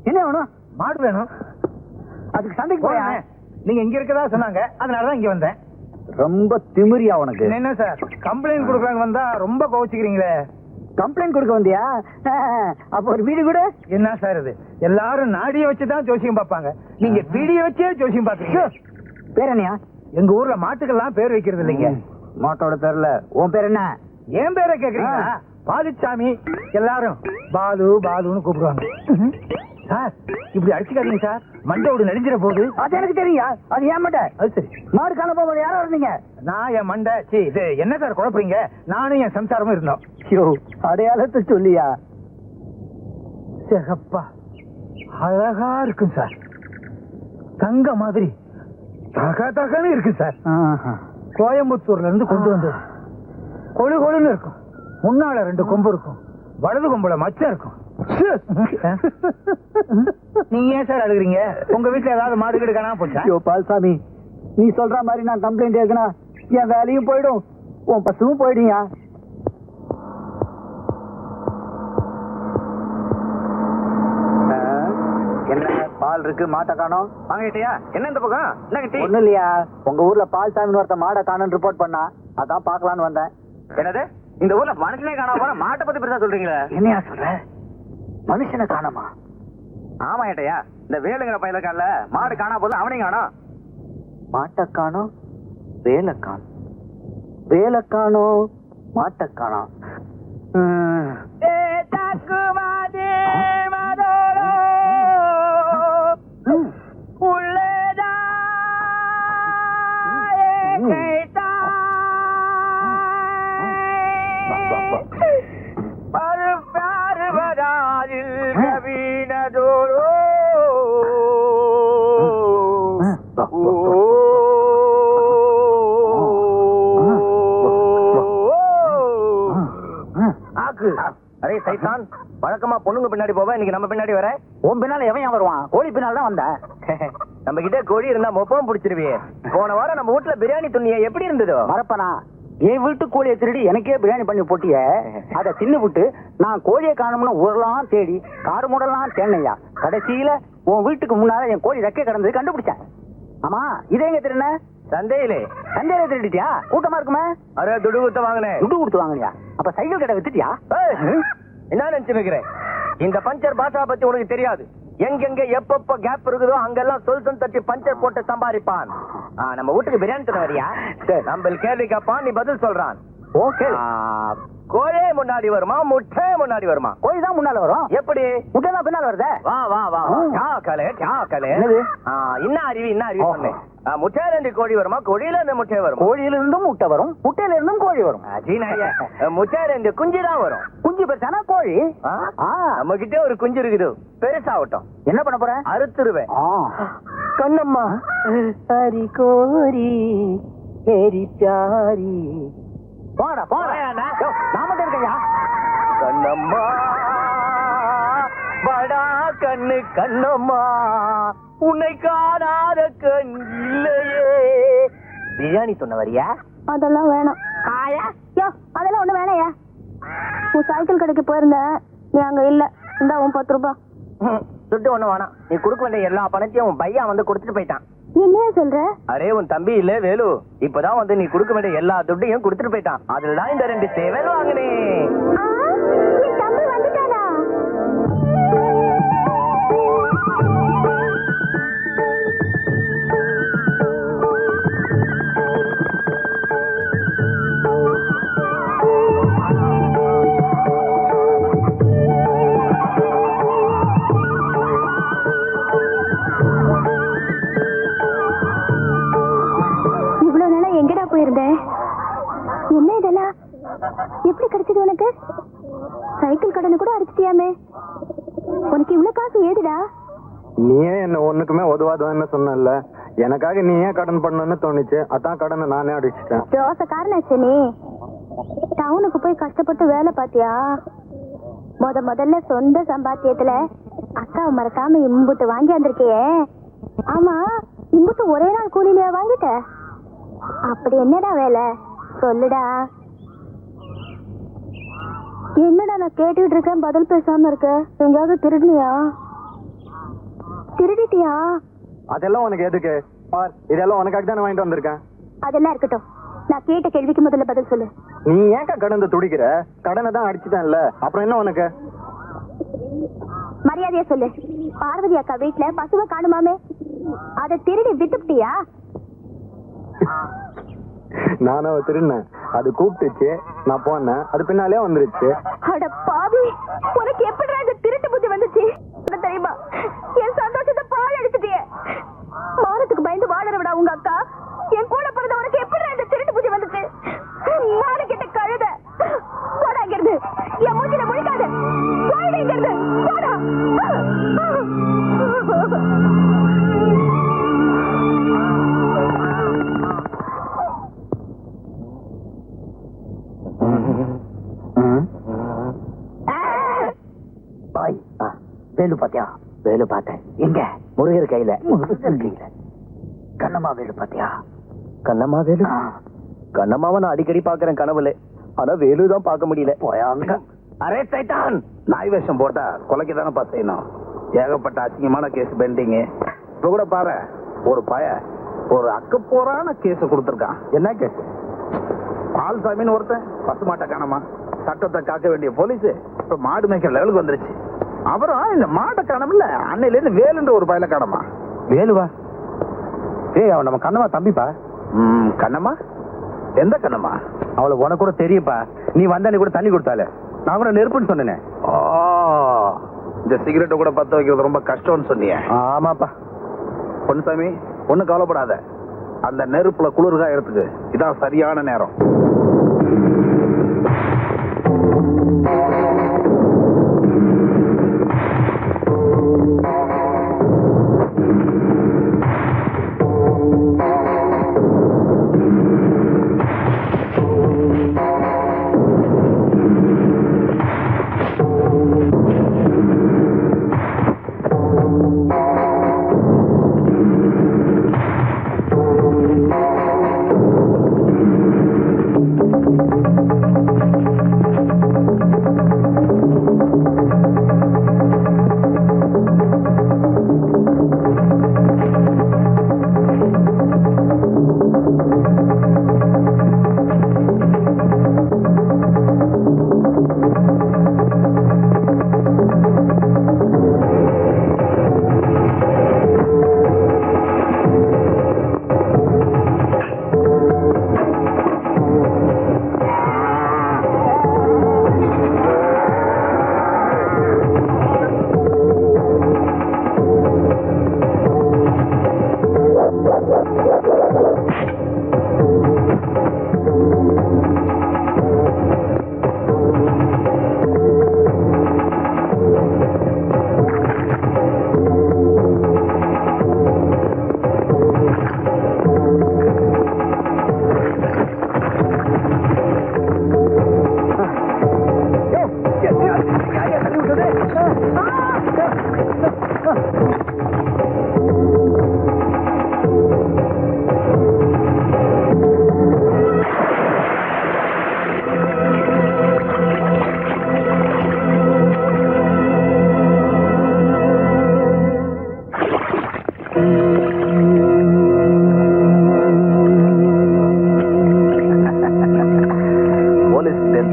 S5: என்ன வேணும்? மாடு வேணும். அதுக்கு சண்டைக்கு போறேன். நீங்க இங்க இருக்கதா சொன்னாங்க, அதனாலதான் இங்க வந்தேன்.
S7: ரொம்ப திமிரியா உனக்கு?
S5: என்ன சார் கம்ப்ளைண்ட் கொடுக்கறாங்க வந்தா ரொம்ப கோவிச்சுக்கிறீங்களே?
S7: கம்ப்ளைண்ட் கொடுக்க வந்தியா? அப்ப ஒரு வீடு கூட
S5: என்ன சார் இது? எல்லாரும் நாடிய வச்சுதான் ஜோசியம் பார்ப்பாங்க, நீங்க வீடியோ வச்சே ஜோசியம் பாக்குறீங்க.
S7: பேர் என்னையா?
S5: எங்க ஊர்ல மாட்டுக்கெல்லாம் பேர் வைக்கிறது இல்லைங்க.
S7: மாட்டோட பேர்ல உன் பேர் என்ன?
S5: ஏன் பேரை கேக்குறீங்களா? பாலுச்சாமி. எல்லாரும் பாலு பாலுன்னு கூப்பிடுவாங்க. சார் இப்படி அடிச்சுக்காதீங்க சார், மண்டோடு நெடுஞ்சிட போகுது.
S7: அது எனக்கு தெரியா? அது ஏன் மாட்டேன்?
S5: அது சரி.
S7: மாடு காண போகும்போது யாரோ இருந்தீங்க?
S5: நான் என் மண்டை இது என்ன சார் குழப்பறீங்க? நானும் என் சம்சாரமும் இருந்தோம்.
S7: ஐயோ, அடையாளத்தை சொல்லியா?
S5: சிறப்பா அழகா இருக்கும் சார், தங்க மாதிரி தக தகன்னு இருக்கு சார். கோயம்புத்தூர்ல இருந்து கொண்டு வந்து கொழு கொழுன்னு இருக்கும். முன்னால 2 கொம்பு இருக்கும், வலது கொம்புல மச்சம் இருக்கும். நீங்க ஏன் சார் அழுகுறீங்க? உங்க வீட்டுல ஏதாவது மாடு கீடு காணாம போச்சா?
S7: ஐயோ பால்சாமி, நீ சொல்ற மாதிரி நான் கம்ப்ளைண்ட் எழுதுனா என் வேலையும் போயிடும், உன் பசுவும் போயிடுயா. என்ன பால் இருக்கு, மாட்டை காணோம்?
S4: வாங்கிட்டியா? என்ன இந்த பக்கம் என்ன கிட்டி?
S7: ஒண்ணும் இல்லையா, உங்க ஊர்ல பால்சாமின்னு ஒருத்த மாடை காணோன்னு ரிப்போர்ட் பண்ணா, அதான் பாக்கலான்னு வந்தேன்.
S4: என்னது இந்த ஊர்ல மனுஷனே காணாம போற மாட்டை பத்தி பெருசா சொல்றீங்களா?
S7: என்னையா சொல்ற? மனுஷனை காணோமா?
S4: ஆமா ஏட்டையா, இந்த வேலுங்கிற பையல கால மாடு காணா போது அவனையும் காணோம்.
S7: மாட்டை காணோம், வேலைக்கான் வேலைக்கானோ மாட்டக்கானோ
S5: அரே சைத்தான், வழக்கமா பொண்ணுங்க பின்னாடி போவ, இன்னைக்கு நம்ம பின்னாடி வர. உன் பின்னால எவன் வருவான்? கோழி பின்னால தான் வந்த. நம்ம கிட்ட கோழி இருந்தா மொப்பம் பிடிச்சிருவியே. போன வாரம் நம்ம வீட்டுல பிரியாணி துண்ணிய எப்படி இருந்ததோ மறப்பனா? என் வீட்டு கோழியை திருடி எனக்கே பிரியாணி பண்ணி போட்டிய. அதை தின்னு விட்டு நான் கோழியை காணும்னு ஊரெல்லாம் தேடி காடு மூடலாம் தேனையா. கடைசியில உன் வீட்டுக்கு முன்னால என் கோழி ரெக்கை கிடந்தது கண்டுபிடிச்சேன். ஆமா, இதே எங்க திருண்ண? சந்தையில திருடிட்டியா? கூட்டமா இருக்குமே. அரே துடு கொடுத்து வாங்கினேன். துடு கொடுத்து வாங்கினியா? அப்ப சைக்கிள் கடை வித்துட்டியா? என்ன நினைச்சுக்கிறேன்? இந்த பஞ்சர் பாஷா பத்தி உனக்கு தெரியாது. எங்கெங்க எப்பப்ப கேப் இருக்குதோ அங்கெல்லாம் சொல் தட்டி பஞ்சர் போட்டு சம்பாதிப்பான். நம்ம வீட்டுக்கு பிரியாணி தர வரியா? நம்ம கேள்வி கேட்பான், நீ பதில் சொல்றான். ஓகே. கோழி முன்னாடி வருமா முட்டை முன்னாடி வருமா? கோழி தான் முன்னால வரும். எப்படி? முட்டை தான் பின்னால வருதே. வா வா வா. என்ன அறிவு சொன்னேன். முட்டையில இருந்து கோழி வருமா, கோழியில இருந்து முட்டை வரும்? கோழியில இருந்தும் முட்டை வரும், முட்டையில இருந்தும் கோழி வரும். முட்டையில இருந்து குஞ்சு தான் வரும். குஞ்சு பெருசானா கோழி. நம்ம கிட்ட ஒரு குஞ்சு இருக்குது, பெருசாகட்டும். என்ன பண்ண போற? அறுத்துருவேன். கண்ணம்மா ஹரி கோரி ஹரி பியாரி. போடா போடா, நான் மட்டும் இருக்கையா? கண்ணம்மா படா கண்ணு கண்ணம்மா, உன்னை காணாத கண் இல்லையே. பிரியாணி சொன்ன வரியா?
S3: அதெல்லாம் வேணாம். அதெல்லாம் ஒண்ணு வேணாயா. உன் சைக்கிள் கடைக்கு போயிருந்தேன், நீ அங்க இல்ல. இந்த உன் 10 ரூபாய்
S5: துட்டு ஒண்ணு வேணாம். நீ கொடுக்க வேண்டிய எல்லா பணத்தையும் உன் பையன் வந்து கொடுத்துட்டு போயிட்டான்.
S3: என்னையா சொல்ற?
S5: அரே உன் தம்பி இல்ல வேலு, இப்பதான் வந்து நீ கொடுக்க வேண்டிய எல்லா துட்டையும் கொடுத்துட்டு போயிட்டான். அதுலதான் இந்த 2 சேவல் வாங்கினேன்.
S3: என் தம்பி வந்துட்டானா? போயிருந்தேன். என்ன இதெல்லாம்? எப்படி கிடைச்சது உனக்கு? சைக்கிள் கடனை கூட அடிச்சிட்டியாமே. உனக்கு இவ்வளவு காசு ஏதுடா?
S4: நீயே என்ன ஒண்ணுக்குமே உதவாதுன்னு சொன்னல, எனக்காக நீ ஏன் கடன் பண்ணணும்னு தோணுச்சு. அதான் கடனை நானே அடிச்சிட்டேன்.
S3: ரோசக்காரனாச்சு நீ. டவுனுக்கு போய் கஷ்டப்பட்டு வேலை பாத்தியா? முதல்ல சொந்த சம்பாத்தியத்துல அக்காவை மறக்காம இம்புட்டு வாங்கி வந்திருக்கியே. ஆமா, இம்புட்டு ஒரே நாள் கூலியில வாங்கிட்ட? அப்படி என்னடா வேலை சொல்லுடா. என்னடா நான் கேட்டுட்டு இருக்கேன், பதில் பேசாம இருக்க. எங்கேயாவது திருடினியா? திருடிட்டியா?
S4: அதெல்லாம் உனக்கு எதுக்கு? இதெல்லாம் உனக்காக தானே வாங்கிட்டு வந்திருக்கேன்.
S3: அதெல்லாம் இருக்கட்டும், நான் கேட்ட கேள்விக்கு முதல்ல பதில் சொல்லு.
S4: நீ ஏன்க்கா கடந்து துடிக்கிற? கடனை தான் அடிச்சுட்டேன்ல, அப்புறம் என்ன உனக்கு?
S3: மரியாதையா சொல்லு. பார்வதி அக்கா வீட்டுல பசுவை காணுமாமே, அதை திருடி வித்துட்டியா?
S4: நானும் திருடினேன். அது கூப்பிட்டுச்சு, நான் போனேன், அது பின்னாலே வந்துருச்சு.
S3: அட பாவி, உனக்கு எப்படி அந்த திருட்டு புத்தி வந்துச்சு தெரியுமா? என் சந்தோஷத்தை பால் எடுத்துட்டியே. மானத்துக்கு பயந்து வாழறவிடா உங்க அக்கா. என் கூட பிறந்த உனக்கு எப்படி அந்த திருட்டு புத்தி வந்துச்சு? நானு கிட்ட கழுத போடாங்கிறது என் மூச்சில முழிக்காது. போயிடுங்கிறது போடா.
S5: வேலு பாத்தியா? வேலு பார்த்தேன். எங்க? முருகர் கையில. கண்ணம்மா வேலு பாத்தியா? கண்ணம்மா வேலு? கண்ணம்மாவை நான் அடிக்கடி பாக்குறேன் கனவுல. ஆனா வேலுதான் பார்க்க முடியல. அரே சைத்தான்,
S7: நாய் வேஷம் போட்டா கொலைக்கு தானே செய்யணும். ஏகப்பட்ட அசிங்கமான கேஸ் பெண்டிங். இப்ப கூட பாரு, ஒரு ஒரு அக்கப்போரான கேஸ் கொடுத்திருக்கான். என்ன கேஸ்? பால்சாமின்னு ஒருத்தன் பசுமாட்டை காணமா, சட்டத்தை காக்க வேண்டிய போலீஸ் இப்ப மாடு மேய்க்கிற லெவலுக்கு வந்துருச்சு. அப்புறம் இந்த மாட்டை காணமில்ல, அன்னையில இருந்து வேலுன்ற ஒரு பயல காணமா.
S5: வேலுவா? ஏய், அவன் நம்ம கண்ணம்மா தம்பிப்பா.
S7: கண்ணம்மா எந்த கண்ணம்மா?
S5: அவளை உனக்கு கூட தெரியும்பா. நீ வந்தா நீ கூட தண்ணி கொடுத்தாலே நான் கூட நெருப்புன்னு சொன்னேனே.
S7: இந்த சிகரெட்டை கூட பத்த வைக்கிறது ரொம்ப கஷ்டம்னு சொன்னியே.
S5: ஆமாப்பா.
S7: பொன்னுசாமி ஒன்னும் கவலைப்படாத. அந்த நெருப்புல குளிர்காயறதுக்கு இதான் சரியான நேரம்.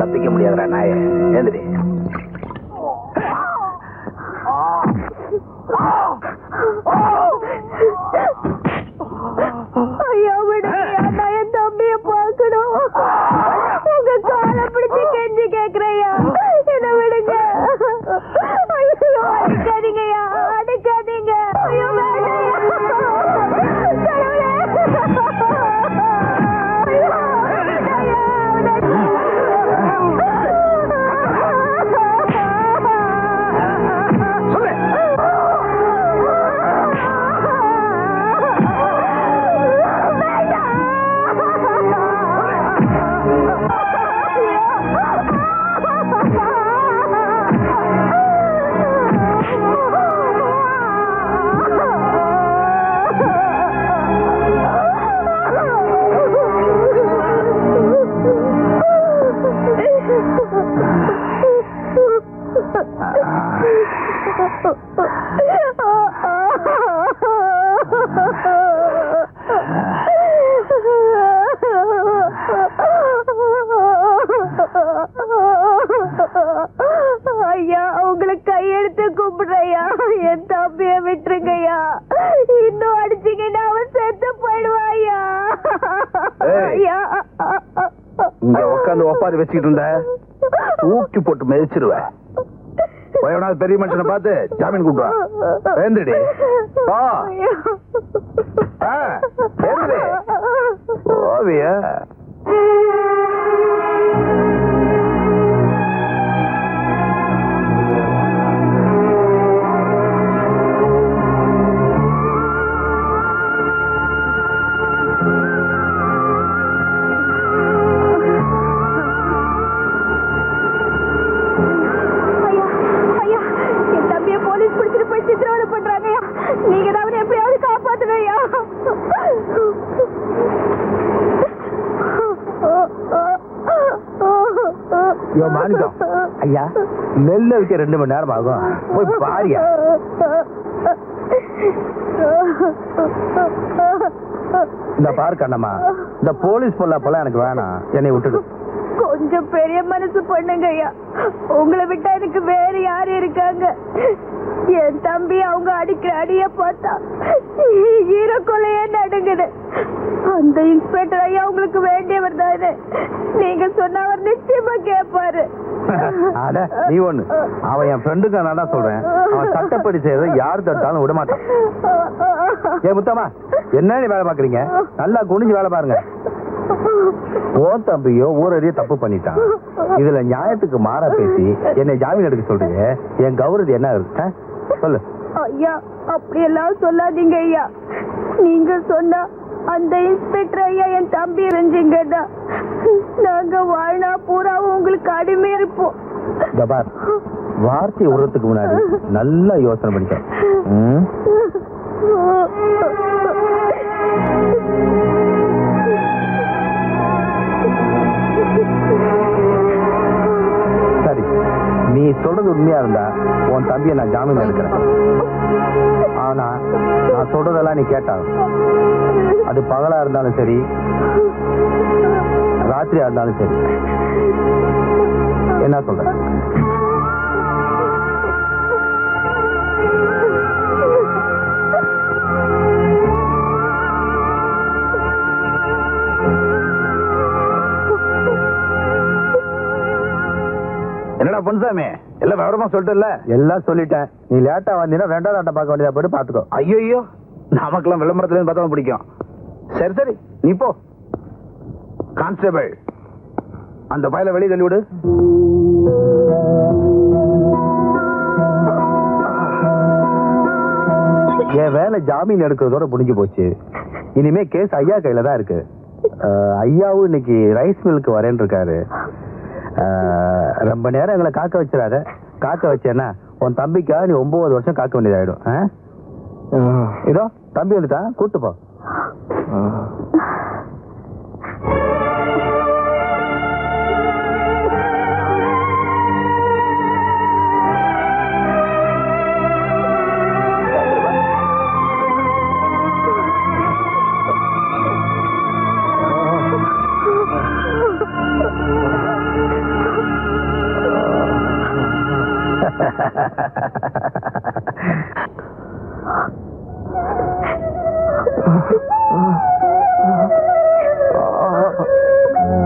S7: தப்பிக்க முடியாதுடா நாயே. ஏந்திரி.
S3: ஐயா விடுங்கய்யா, நான் என் தம்பிய பார்க்கணும். உங்க காலை பிடிச்சு கெஞ்சி கேக்குறையா, என்ன விடுங்க. ஐயோ அடிக்காதீங்கய்யா, அடிக்காதீங்க. ஐயோ வேண்டாம்யா. கடவுளே. ஐயோ வேண்டாம்யா. ஐயா உங்களுக்கு கையெடுத்து கும்பிடுறையா, என் தம்பிய விட்டுருங்கய்யா. இன்னும் அடிச்சீங்கன்னா அவன் செத்து போயிடுவாயா. ஐயா
S7: இங்க உட்காந்து ஒப்பாது வச்சுக்கிட்டு இருந்த தூக்கி போட்டு மிதிச்சிருவேன். பெரிய மனுஷனை பார்த்து ஜாமீன் கூப்பிடுவா. எழுந்துடி. ஓவிய மாணிக்கம் ஐயா, நெல்ல வைக்க 2 மணி நேரம் ஆகும். போய் பாரியா. இந்த பாரு கண்ணம்மா, இந்த போலீஸ் பொல்லாப்பெல்லாம் எனக்கு வேணாம். என்னை விட்டுடு.
S3: கொஞ்ச கொஞ்சம் பெரிய மனசு பண்ணுங்க ஐயா. உங்களை விட்டா எனக்கு வேற யாரு இருக்காங்க? என் தம்பி அவங்க அடிக்கிற அடிய பார்த்தா ஈர கொலையே நடுங்குது. அந்த இன்ஸ்பெக்டர் ஐயா உங்களுக்கு வேண்டியவர் தானே. நீங்க சொன்ன அவர் நிச்சயமா கேட்பாரு.
S7: அட நீ ஒண்ணு, அவன் என் ஃப்ரெண்டுக்கு நான் தான் சொல்றேன். அவன் சட்டப்படி செய்யறத யாரு தட்டாலும் விட மாட்டான். ஏ முத்தம்மா, என்ன நீ வேலை பாக்குறீங்க? நல்லா குனிஞ்சு வேலை பாருங்க. ஓ தம்பியோ ஊரறிய தப்பு பண்ணிட்டான். இதுல நியாயத்துக்கு மாறா பேசி என்னை ஜாமீன் எடுக்க சொல்றீங்க. என் கௌரவம் என்ன இருக்கு சொல்லு.
S3: ஐயா அப்படியெல்லாம் சொல்லாதீங்க ஐயா. நீங்க சொன்னா அந்த இன்ஸ்பெக்டர் ஐயா என் தம்பி இருந்தீங்கன்னா நாங்க வாழ்நா பூராவும் உங்களுக்கு அடிமை இருப்போம்.
S7: ஜபார், வார்த்தை விடுறதுக்கு முன்னாடி நல்லா யோசனை பண்ணிக்க. சரி, நீ சொல்றது உண்மையா இருந்தா உன் தம்பியை நான் ஜாமீன் எடுக்கிறேன். ஆனா நான் சொல்றதெல்லாம் நீ கேட்டாங்க. அது பகலா இருந்தாலும் சரி, ராத்திரியா இருந்தாலும் சரி. என்ன சொல்ற? என்னடா பொன்சாமி, எல்லாம் விவரமா சொல்லிட்டல? எல்லாம் சொல்லிட்டேன். நீ லேட்டா வந்தீங்கன்னா ரெண்டாவது ஆட்டம் பார்க்க வேண்டியதா போயிட்டு பாத்துக்கோ. ஐயோ, நமக்கெல்லாம் விளம்பரத்துல இருந்து பார்த்தா பிடிக்கும். சரி சரி, நீ போ. கான்ஸ்டபிள், அந்த பையலை வெளியே தள்ளி விடு. என் வேலை ஜாமீன் எடுக்கிறதோட முடிஞ்சு போச்சு. இனிமே கேஸ் ஐயா கையில தான் இருக்கு. ஐயாவும் இன்னைக்கு ரைஸ் மில்லுக்கு வரேன்னு இருக்காரு. ரொம்ப நேரம் எங்களை காக்க வச்சிடாத. காக்க வச்சேன்னா உன் தம்பிக்காக நீ 9 வருஷம் காக்க வேண்டியதாயிடும். இதோ தம்பி வந்துட்டான், கூட்டு போ.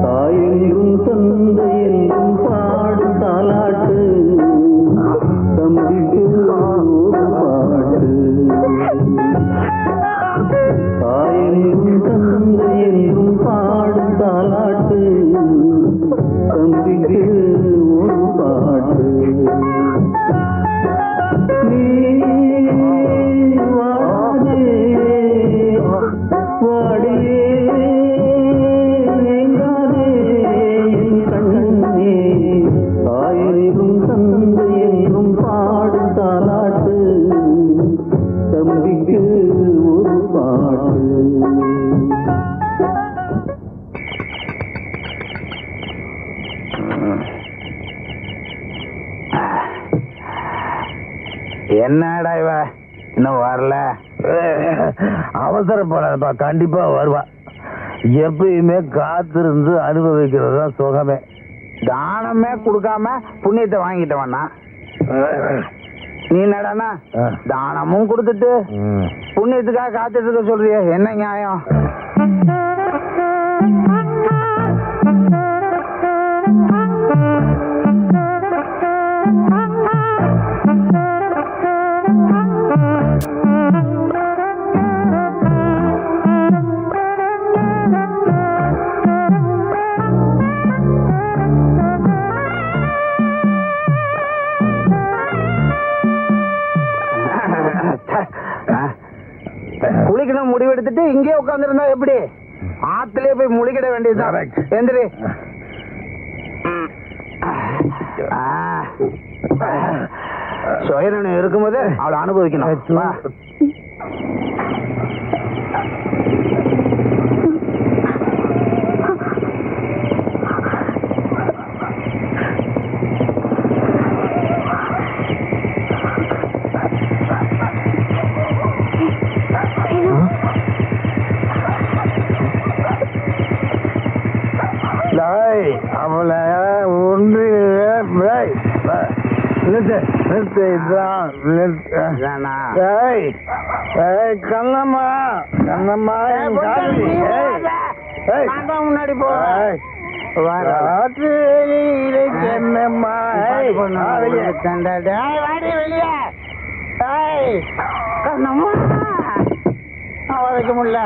S2: தாயென்றும் தந்தை என்றும் பாடும் தாலாட்டு, தம்பிக்கு ஒரு பாட்டு. தாயென்றும் தந்தை என்றும் பாடும் தாலாட்டு, தம்பிக்கு ஒரு பாட்டு. நீ வாடே வாடியே எங்காதே என் கண்ணே, தாயென்றும் தந்தை என்றும் பாடும் தாலாட்டு, தம்பிக்கு ஒரு பாட்டு.
S7: என்னடா இவ இன்னும் வரல? அவசரப்படாதப்பா, கண்டிப்பா வருவா. எப்பயுமே காத்திருந்து அனுபவிக்கிறது தான் சுகமே. தானமே கொடுக்காம புண்ணியத்தை வாங்கிட்டவனா நீ? என்னடானா தானமும் கொடுத்துட்டு புண்ணியத்துக்காக காத்துட்டு இருக்க சொல்றிய? என்ன நியாயம்? குளிக்கணும் முடிவெடுத்துட்டு இங்கே உட்காந்துருந்தா எப்படி? ஆத்திலே போய் முழிக்கிட வேண்டியதுதான். எந்திரி. சுயநலம் இருக்கும்போது அவளை அனுபவிக்கணும்.
S5: அவளை ஒன்று நிறுத்து நிறுத்து இதான் கண்ணம்மா கண்ணம்மா முன்னாடி போ என்னம்மா வெளியே கண்ணம்மா வைக்க முடியல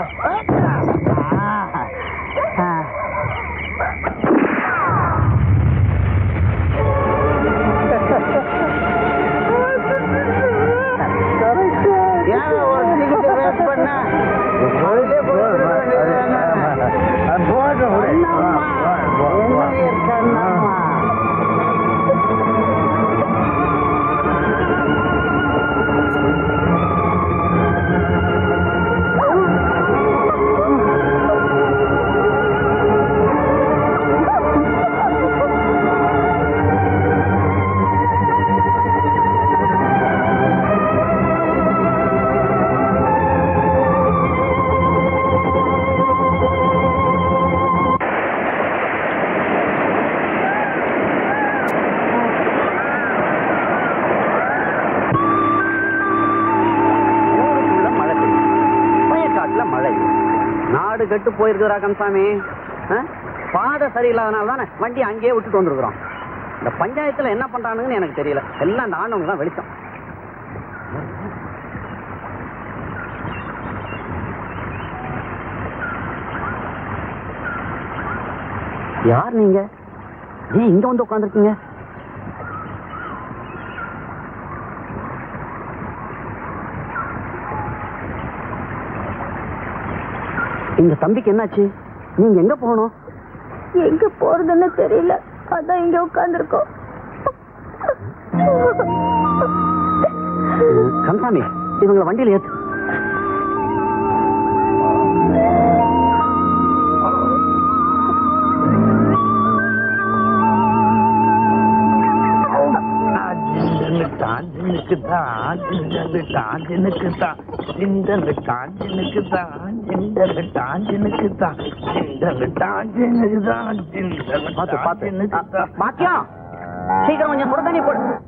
S9: கெட்டு போயிருக்குறா கந்தசாமி. பாதை சரியில்லாதனால தானே வண்டி அங்கேயே விட்டுட்டு வந்துருக்குறோம். இந்த பஞ்சாயத்துல என்ன பண்றானுங்கன்னு எனக்கு தெரியல. எல்லாம் அந்த ஆண்டவங்க தான் வெளிச்சம். யார் நீங்க? ஏன் இங்க வந்து உட்காந்துருக்கீங்க? இந்த தம்பிக்கு என்னாச்சு? நீங்க எங்க போகணும்?
S3: எங்க போறதுன்னு தெரியல, அதான் இங்க உட்கார்ந்துருக்கோம்.
S9: கந்தசாமி, இவங்களை வண்டியில ஏத்து.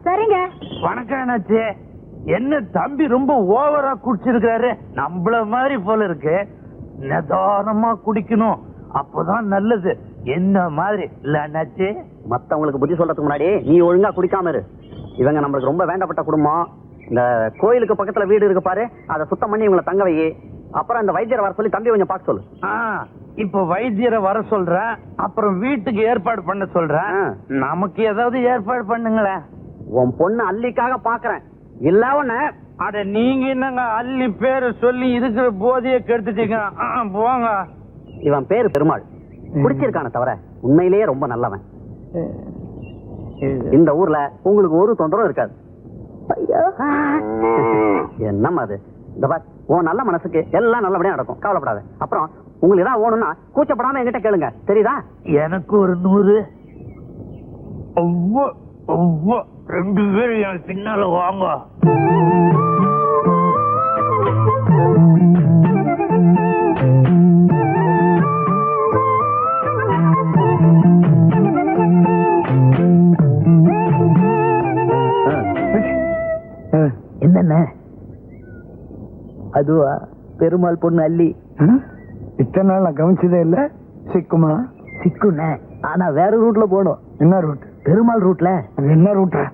S3: சரிங்க.
S5: வணக்கம் என்னாச்சு? என்ன தம்பி ரொம்ப ஓவரா குடிச்சிருக்காரு, நம்மள மாதிரி போல இருக்கு. நிதானமா குடிக்கணும், அப்பதான் நல்லது. என்ன மாதிரி இல்ல அண்ணாச்சி?
S9: மத்தவங்களுக்கு புத்தி சொல்றதுக்கு முன்னாடி நீ ஒழுங்கா குடிக்காம இரு. இவங்க நம்மளுக்கு ரொம்ப வேண்டப்பட்ட குடும்பம். இந்த கோயிலுக்கு பக்கத்துல வீடு இருக்கு பாரு, அதை சுத்தம் பண்ணி இவங்களை தங்க வை. அப்புறம் இந்த வைத்தியரை வர சொல்லி தம்பி கொஞ்சம் பார்க்க சொல்லு.
S5: இப்ப வைத்தியரை வர சொல்றேன், அப்புறம் வீட்டுக்கு ஏற்பாடு பண்ண சொல்றேன். நமக்கு ஏதாவது ஏற்பாடு பண்ணுங்களேன்.
S9: உன் பொண்ணு அல்லிக்காக பாக்குறேன். இல்ல ஒண்ணு.
S5: அட நீங்க என்னங்க அல்லி பேரு சொல்லி இருக்கிற போதைய கெடுத்துட்டீங்க. போங்க.
S9: இவன் பேரு பெருமாள். குடிச்சிருக்கான தவிர உண்மையிலேயே ரொம்ப நல்லவன். இந்த ஊர்ல உங்களுக்கு ஒரு தொந்தரவும் இருக்காது. என்னம்மா அது? இந்த பார், உன் நல்ல மனசுக்கு எல்லாம் நல்லபடியா நடக்கும், கவலைப்படாத. அப்புறம் உங்களுக்கு ஏதாவது ஓணும்னா கூச்சப்படாம என்கிட்ட கேளுங்க, தெரியுதா?
S5: எனக்கு ஒரு 100. ரெண்டு பேரும் என் பின்னால வாங்க.
S9: என்னென்ன அதுவா? பெருமாள் பொண்ணு அல்லி.
S5: இத்தனை நாள் நான் கவனிச்சதே இல்ல. சிக்குமா?
S9: சிக்குண்ண, ஆனா வேற ரூட்ல போகணும்.
S5: என்ன ரூட்?
S9: பெருமாள் ரூட்ல.
S5: என்ன ரூட்டா?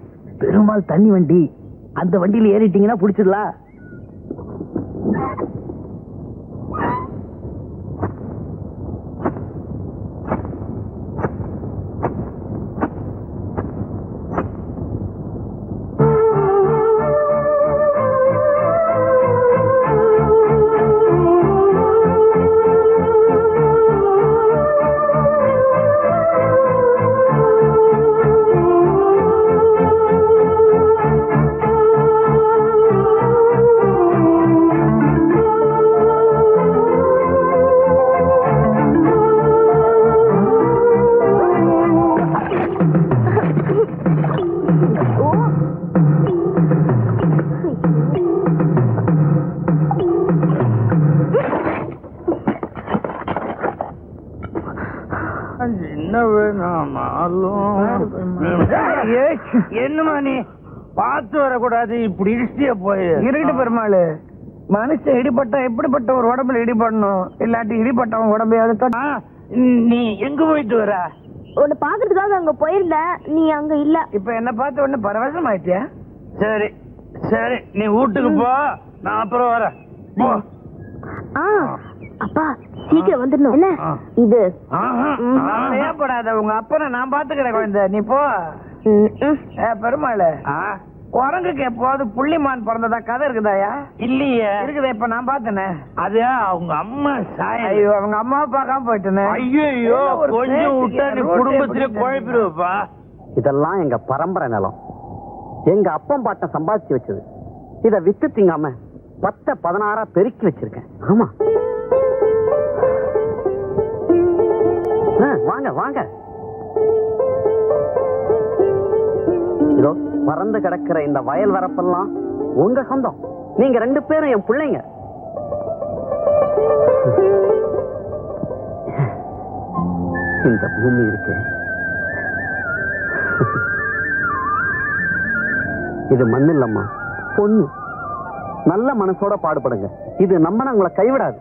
S9: பெருமாள் தண்ணி வண்டி. அந்த வண்டியில ஏறிட்டீங்கன்னா புடிச்சிடலாம்.
S5: என்ன வேணாலும் என்னமா நீ பார்த்து வரக்கூடாது, இப்படி இடிச்சிய போய் இருட்டு பெருமாள். மனுஷன் இடிபட்டா எப்படிப்பட்ட ஒரு உடம்புல இடிபடணும், இல்லாட்டி இடிபட்டவன் உடம்பையாவது. நீ எங்க போயிட்டு வர?
S3: உன்னை பாக்குறதுக்காக அங்க போயிருந்தேன், நீ அங்க இல்ல.
S5: இப்ப என்ன பார்த்து உடனே பரவசம் ஆயிட்டியா? சரி சரி, நீ வீட்டுக்கு போ, நான் அப்புறம் வரேன். போ.
S3: அப்பா சீக்கிரம் வந்துடணும். என்ன இது?
S5: ஏப்படாத, உங்க அப்பனை நான் பாத்துக்கிறேன் குழந்தை, நீ போ. பெருமாள், குரங்குக்கு எப்போது புள்ளிமான் பிறந்ததா கதை இருக்குதாயா? இல்லையே. இருக்குதா? இப்ப நான் பார்த்தேனே. அது அவங்க அம்மா சாய். ஐயோ, அவங்க அம்மா பார்க்காம போயிட்டேனே. ஐயோ, கொஞ்சம் விட்டா நீ குடும்பத்திலே குழப்பிடுவப்பா.
S9: இதெல்லாம் எங்க பரம்பரை நிலம். எங்க அப்பம் பாட்டம் சம்பாதிச்சு வச்சது. இத வித்து திங்காம 10-16 பெருக்கி வச்சிருக்கேன். ஆமா, வாங்க வாங்க. இதோ பறந்து கிடக்கிற இந்த வயல் வரப்பெல்லாம் உங்க சொந்தம். நீங்க 2 பேரும் என் பிள்ளைங்க. இந்த பூமி இருக்கு, இது மண் இல்லம்மா, பொண்ணு. நல்ல மனசோட பாடுபடுங்க. இது நம்ம உங்களை கைவிடாது.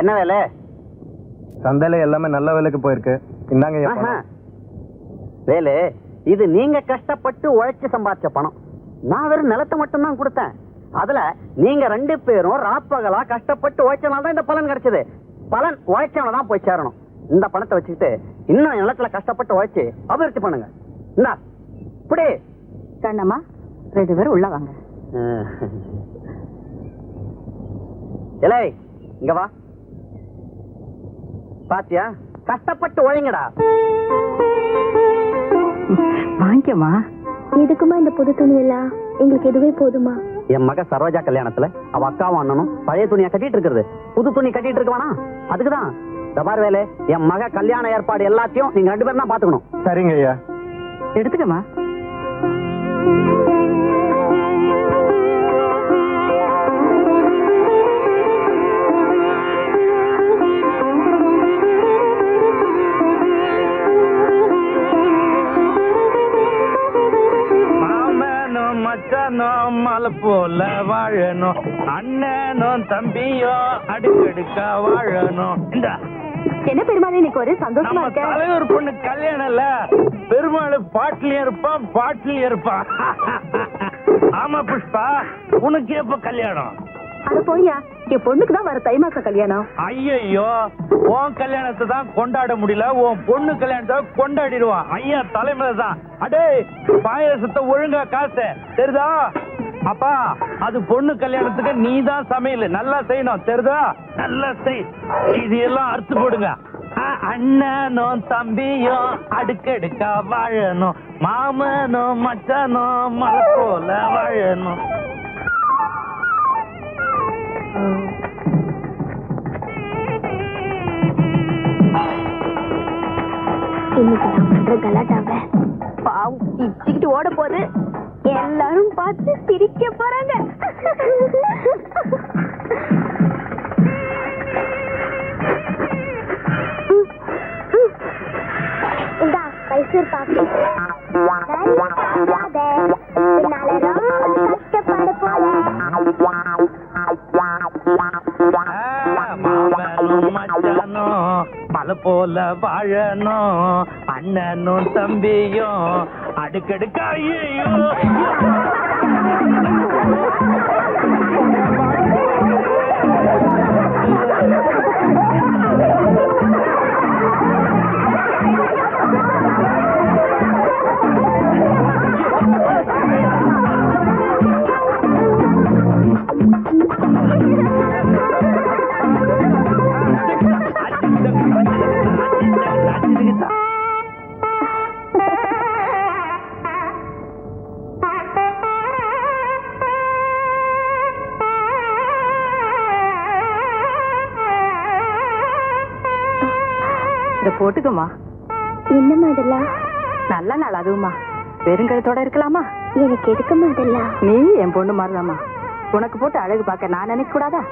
S9: என்ன வேலை?
S4: சந்தையில எல்லாமே நல்ல வேலைக்கு போயிருக்கு. இந்தாங்க
S9: வேலை. இது நீங்க கஷ்டப்பட்டு உழைச்சு சம்பாதிச்ச பணம். நான் வெறும் நிலத்தை மட்டும் தான் கொடுத்தேன். அதுல நீங்க 2 பேரும் ராப்பகலா கஷ்டப்பட்டு உழைச்சனால தான் இந்த பலன் கிடைச்சது. பலன் உழைச்சவன தான் போய் சேரணும். இந்த பணத்தை வச்சுக்கிட்டு இன்னும் நிலத்துல கஷ்டப்பட்டு உழைச்சு அபிவிருத்தி பண்ணுங்க. இந்தா இப்படி
S3: கண்ணம்மா, 2 பேரும் உள்ள வாங்க.
S9: இலை இங்க வா. பாத்தியா, கஷ்டப்பட்டு உழைங்கடா.
S3: வாங்கிக்கமா. எதுக்குமா இந்த புது துணி எல்லாம்? எங்களுக்கு எதுவே போதுமா?
S9: என் மக சரோஜா கல்யாணத்துல அவ அக்காவும் அண்ணனும் பழைய துணியை கட்டிட்டு இருக்கிறது. புது துணி கட்டிட்டு இருக்கவானா? அதுக்குதான். தபார் வேலை, என் மக கல்யாண ஏற்பாடு எல்லாத்தையும் நீங்க 2 பேரும் தான் பாத்துக்கணும்.
S4: சரிங்க ஐயா.
S3: எடுத்துக்கமா.
S5: மலை போல வாழணும், அண்ணனும் தம்பியும் அடுக்கடுக்கா வாழணும்.
S3: என்ன பெருமாள், இன்னைக்கு ஒரு சந்தோஷமா இருக்க?
S5: தலைவர் பொண்ணு கல்யாணம் இல்ல, பெருமாள் பாட்டிலையும் இருப்பான் பாட்டிலையும் இருப்பான். ஆமா புஷ்பா, உனக்கு எப்ப கல்யாணம்?
S3: அது போய்யா, என் பொண்ணுக்கு தான் வர தை மாசம் கல்யாணம்.
S5: ஐயோ, உன் கல்யாணத்தை தான் கொண்டாட முடியல, உன் பொண்ணு கல்யாணத்தை கொண்டாடிடுவான். ஐயா தலைமையில தான். அடே, பாயசத்தை ஒழுங்கா காசு தெரியுதா? அப்பா, அது பொண்ணு கல்யாணத்துக்கு நீ தான் சமையல் நல்லா செய்யணும் தெரியுதா? நல்லா செய். இது எல்லாம் அறுத்து போடுங்க. அண்ணனும் தம்பியும் அடுக்கடுக்கா வாழணும், மாமனும் மச்சானும் மலை போல வாழணும்.
S3: இன்னைக்கு நான் பண்ற கலாட்டாவ பாவம் இச்சுக்கிட்டு ஓட போது எல்லாரும் பார்த்து சிரிக்க போறாங்க. மைசூர் பாக்கு கஷ்டப்பட போல
S2: மலை போல வாழணும் அண்ணனும் தம்பியும் அடுக்கடுக்கா
S3: போட்டுக்குமா. என்ன மாடலா? நல்ல நாள் அதுவுமா. வெறுங்கழுத்தோட இருக்கலாமா? எனக்கு எதுக்கு மாடலா? நீ என் பொண்ணு மாதிரிதாமா. உனக்கு போட்டு அழகு பார்க்க நான் நினைக்க கூடாதா?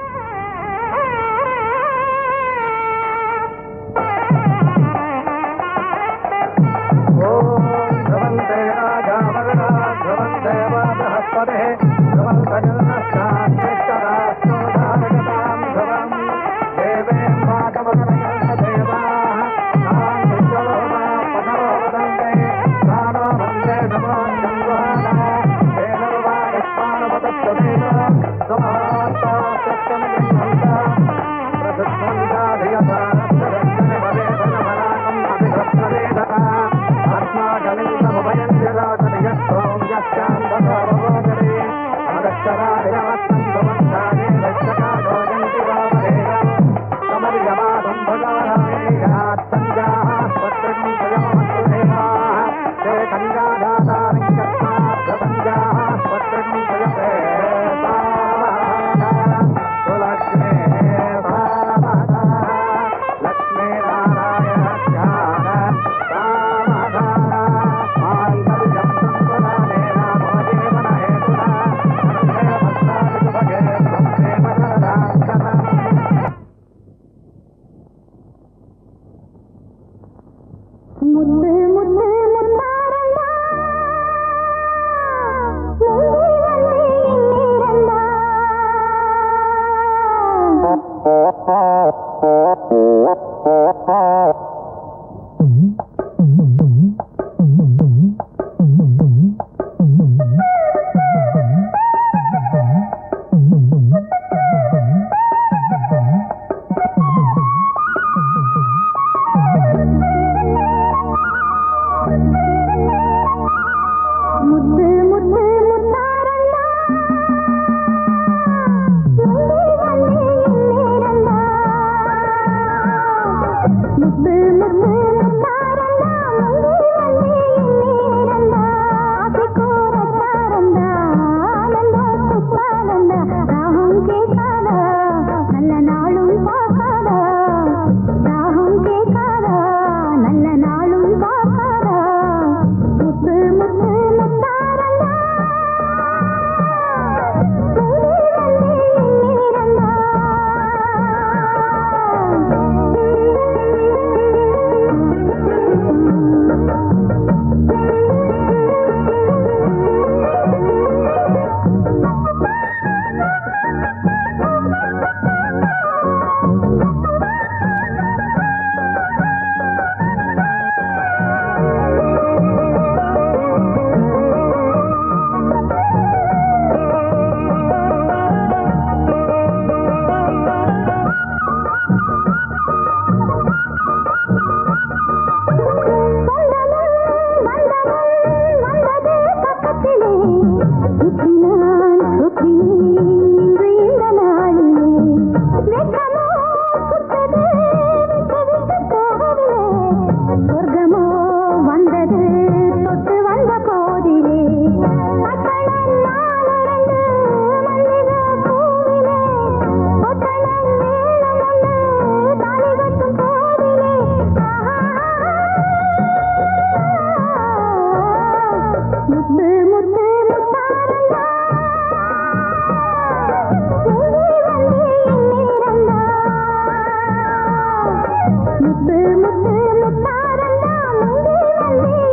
S3: முத்து முத்து முத்தாரல்லா முந்தி வந்தே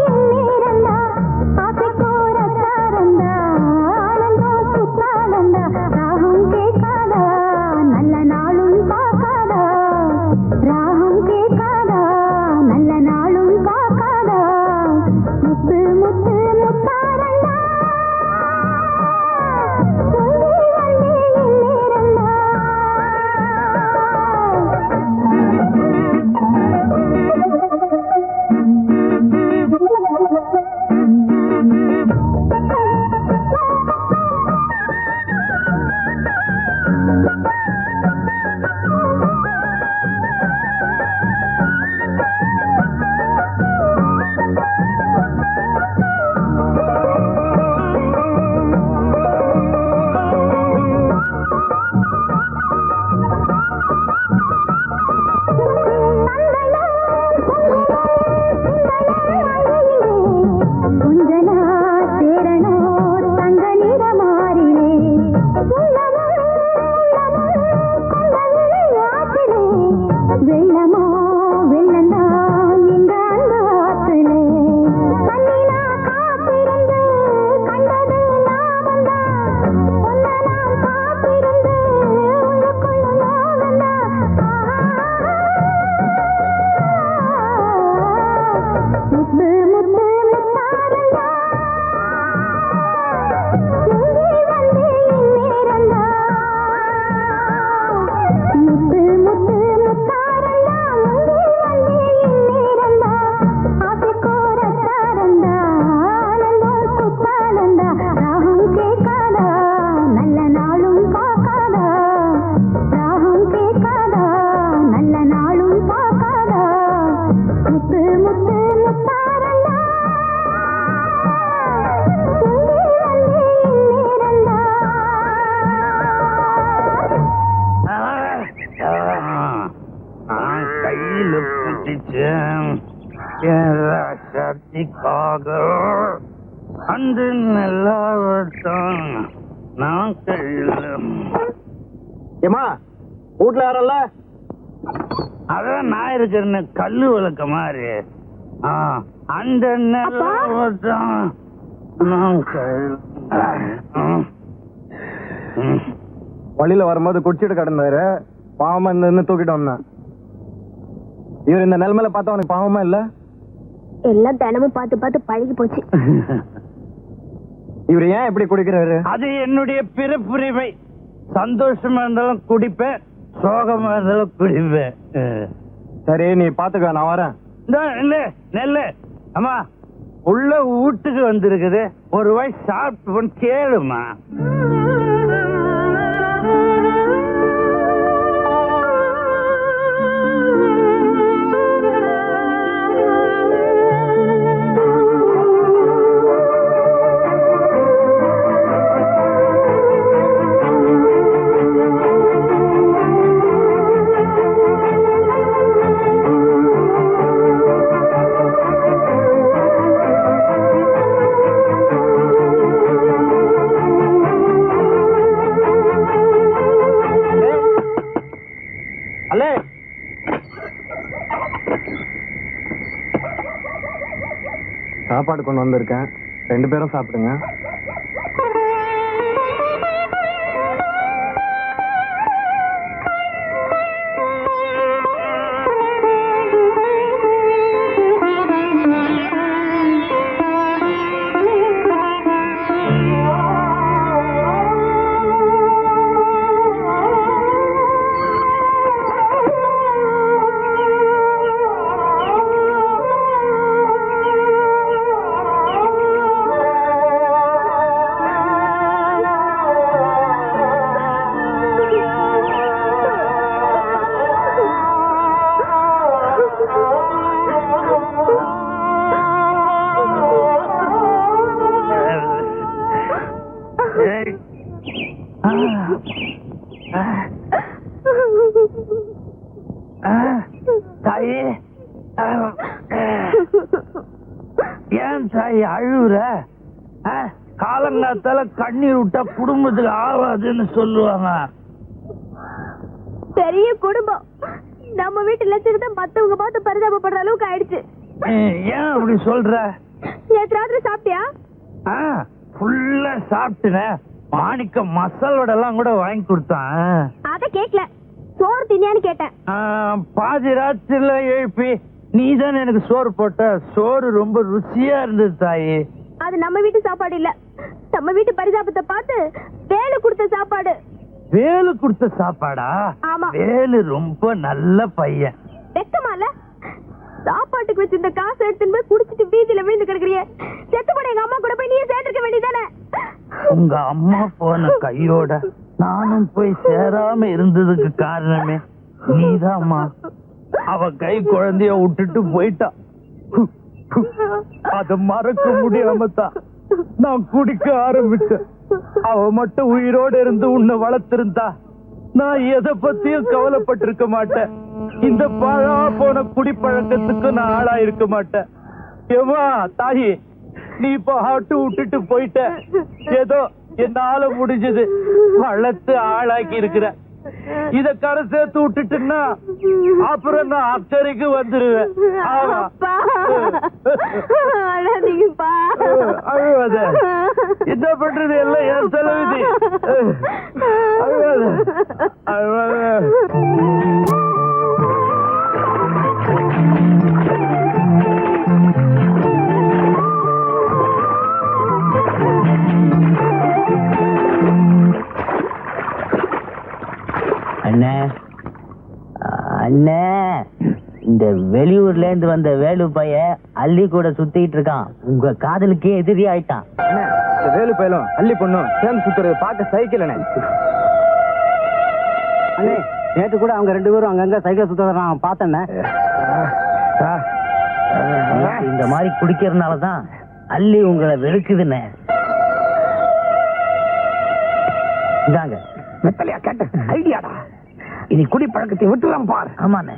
S2: கையில பிடிச்சு சக்திக்காக அந்த நல்லாவட்டம் நான் கையில்
S7: ஏமா வீட்டுல யாரல்ல
S2: அதான் நான் இருக்கிறேன்னு கல்லு விளக்க மாதிரி அந்த நல்லாவட்டம் நான் கையில்
S4: வழியில வரும்போது குடிச்சிட்டு கிடந்தாரு, பாவமா இருந்து தூக்கிட்டு வந்தேன். இவர் இந்த நிலைமையில பார்த்தா உனக்கு பாவமா இல்ல?
S3: எல்லாம் தினமும் பார்த்து பார்த்து பழகி போச்சு.
S4: இவர் ஏன் இப்படி குடிக்கிறாரு?
S2: அது என்னுடைய பிறப்புரிமை. சந்தோஷமா இருந்தாலும் குடிப்பேன், சோகமா இருந்தாலும் குடிப்பேன்.
S4: சரி நீ பாத்துக்க, நான் வரேன்.
S2: நெல்லு அம்மா உள்ள வீட்டுக்கு வந்திருக்குது, ஒரு வாய் சாப்பிட்டு கேளுமா.
S4: சாப்பாடு கொண்டு வந்திருக்கேன், 2 பேரும் சாப்பிடுங்க. தாயே, ஏன் தாய் அழுவுற? காலங்காத்தால கண்ணீர் விட்டா குடும்பத்துக்கு ஆகாதுன்னு சொல்லுவாங்க.
S3: பெரிய குடும்பம், நம்ம வீட்டு லட்சத்தை மத்தவங்க பார்த்து பரிதாபப்படுற அளவுக்கு ஆயிடுச்சு.
S2: ஏன் அப்படி சொல்ற?
S3: நேற்று ராத்திரி சாப்பிட்டியா?
S2: ஃபுல்லா சாப்பிட்டுனேன். மாணிக்க மசால் வடை எல்லாம் கூட வாங்கி கொடுத்தான்.
S3: அத கேக்கல, சோறு தின்னியான்னு கேட்டேன்.
S2: பாதி ராத்திரில எழுப்பி நீதான் எனக்கு சோறு போட்ட. சோறு ரொம்ப ருசியா இருந்தது தாயி.
S3: அது நம்ம வீட்டு சாப்பாடு இல்ல, நம்ம வீட்டு பரிதாபத்தை பார்த்து வேலு கொடுத்த சாப்பாடு.
S2: வேலு கொடுத்த சாப்பாடா?
S3: ஆமா.
S2: வேலு ரொம்ப நல்ல பையன்.
S3: வெக்கமால சாப்பாட்டுக்கு வச்சு இந்த காசு எடுத்துன்னு போய் குடிச்சிட்டு வீதியில விழுந்து கிடக்குறிய. செத்து போட எங்க அம்மா கூட போய் நீயே சேர்த்துக்க வேண்டியதானே?
S2: உங்க அம்மா போன கையோட நானும் போய் சேராம இருந்ததுக்கு காரணமே நீதாம்மா. அவ கை குழந்தைய விட்டுட்டு போயிட்டா. அத மறக்க முடியாமத்தான் நான் குடிக்க ஆரம்பிச்சேன். அவ மட்டும் உயிரோட இருந்து உன்னை வளர்த்திருந்தா நான் எதை பத்தியும் கவலைப்பட்டிருக்க மாட்டேன். இந்த பழா போன குடிப்பழக்கத்துக்கு நான் ஆளா இருக்க மாட்டேன். ஏமா தாயி, நீ இப்ப ஆட்டு விட்டுட்டு போயிட்ட. ஏதோ என்னால முடிஞ்சது வளர்த்து ஆளாக்கி இருக்கிற. இத கரை சேர்த்து விட்டுட்டுன்னா அப்புறம் நான் அக்கறைக்கு வந்துருவேன். அழுவாத, என்ன பண்றது, எல்லாம் என் செலவுதி. அழுவாத அழுவாத.
S10: அண்ணே, இந்த வெளியூர்ல இருந்து வந்த வேலு பைய அள்ளி கூட சுத்திட்டு இருக்கான். உங்க காதலுக்கே எதிரி ஆயிட்டான்.
S4: வேலு பயிலும் அள்ளி பொண்ணும் சேர்ந்து சுத்துறது பார்க்க சைக்கிள்
S9: அண்ணே, நேற்று கூட அவங்க 2 பேரும் அங்கங்க சைக்கிள் சுத்த நான் பார்த்தேன்.
S10: இந்த மாதிரி குடிக்கிறதுனாலதான் அள்ளி உங்களை வெறுக்குதுண்ணே. இதாங்க
S7: மெத்தலையா கேட்ட ஐடியாடா. இனி குடி பழக்கத்தை விட்டுலாம் பாரு.
S10: ஆமாண்ணே.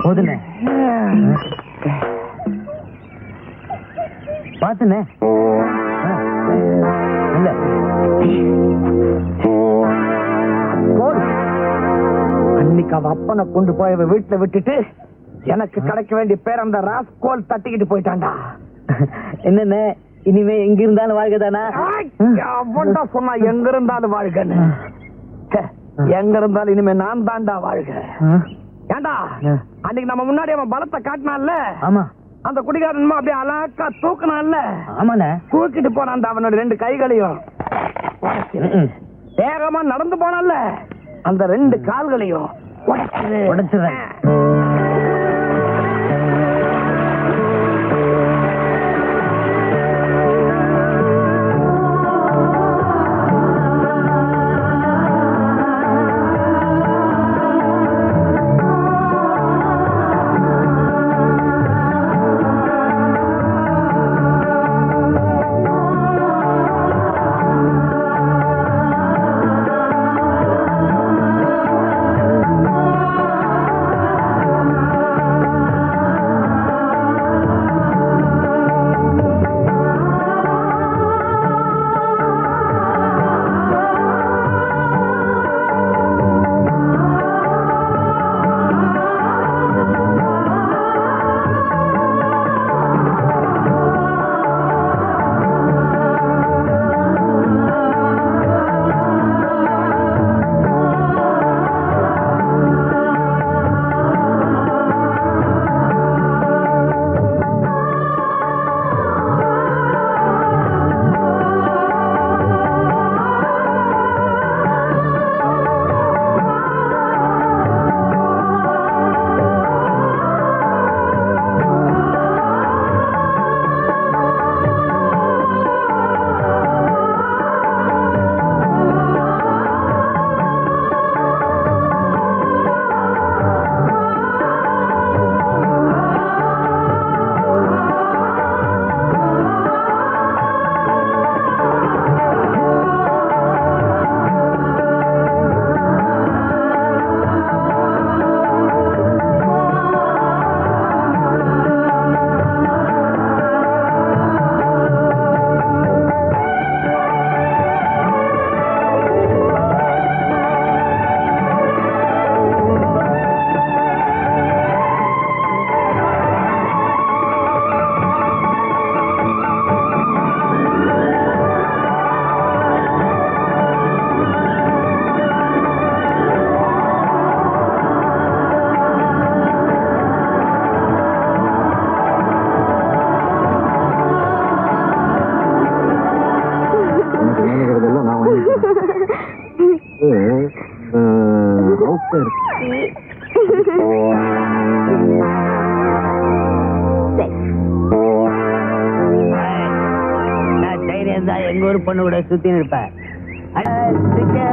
S10: போதுண்ணே, பாத்துண்ணே. இல்ல
S7: அன்னைக்கு அவ அப்பனை கொண்டு போய் அவ வீட்டுல விட்டுட்டு எனக்கு கிடைக்க வேண்டிய பேர் அந்த ராஸ்கோல் தட்டிக்கிட்டு போயிட்டான்டா.
S10: என்னண்ணே, இனிமே எங்க இருந்தாலும் வாழ்க்கைதானா?
S7: அவன்டா சொன்னா எங்க இருந்தாலும் வாழ்கன்னு. எங்க இருந்தாலும் இனிமே நான் தான்டா வாழ்க. ஏண்டா அன்னைக்கு நம்ம முன்னாடி அவன் பலத்தை காட்டினான்ல,
S10: ஆமா,
S7: அந்த குடிகாரன் அப்படியே அழகா தூக்குனான்ல,
S10: ஆமாண்ணே,
S7: தூக்கிட்டு போனான் அவனோட 2 கைகளையும். வேகமா நடந்து போனான்ல, அந்த 2 கால்களையும்
S10: உடைச்சிடுறேன். எங்க ஊர் பொண்ணு கூட சுத்தி இருப்பேன். ஐயோ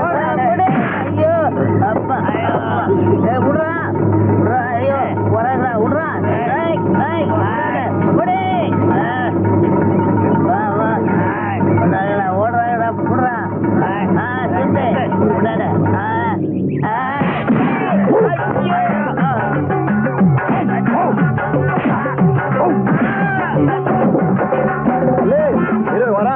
S10: அப்பா,
S2: வரா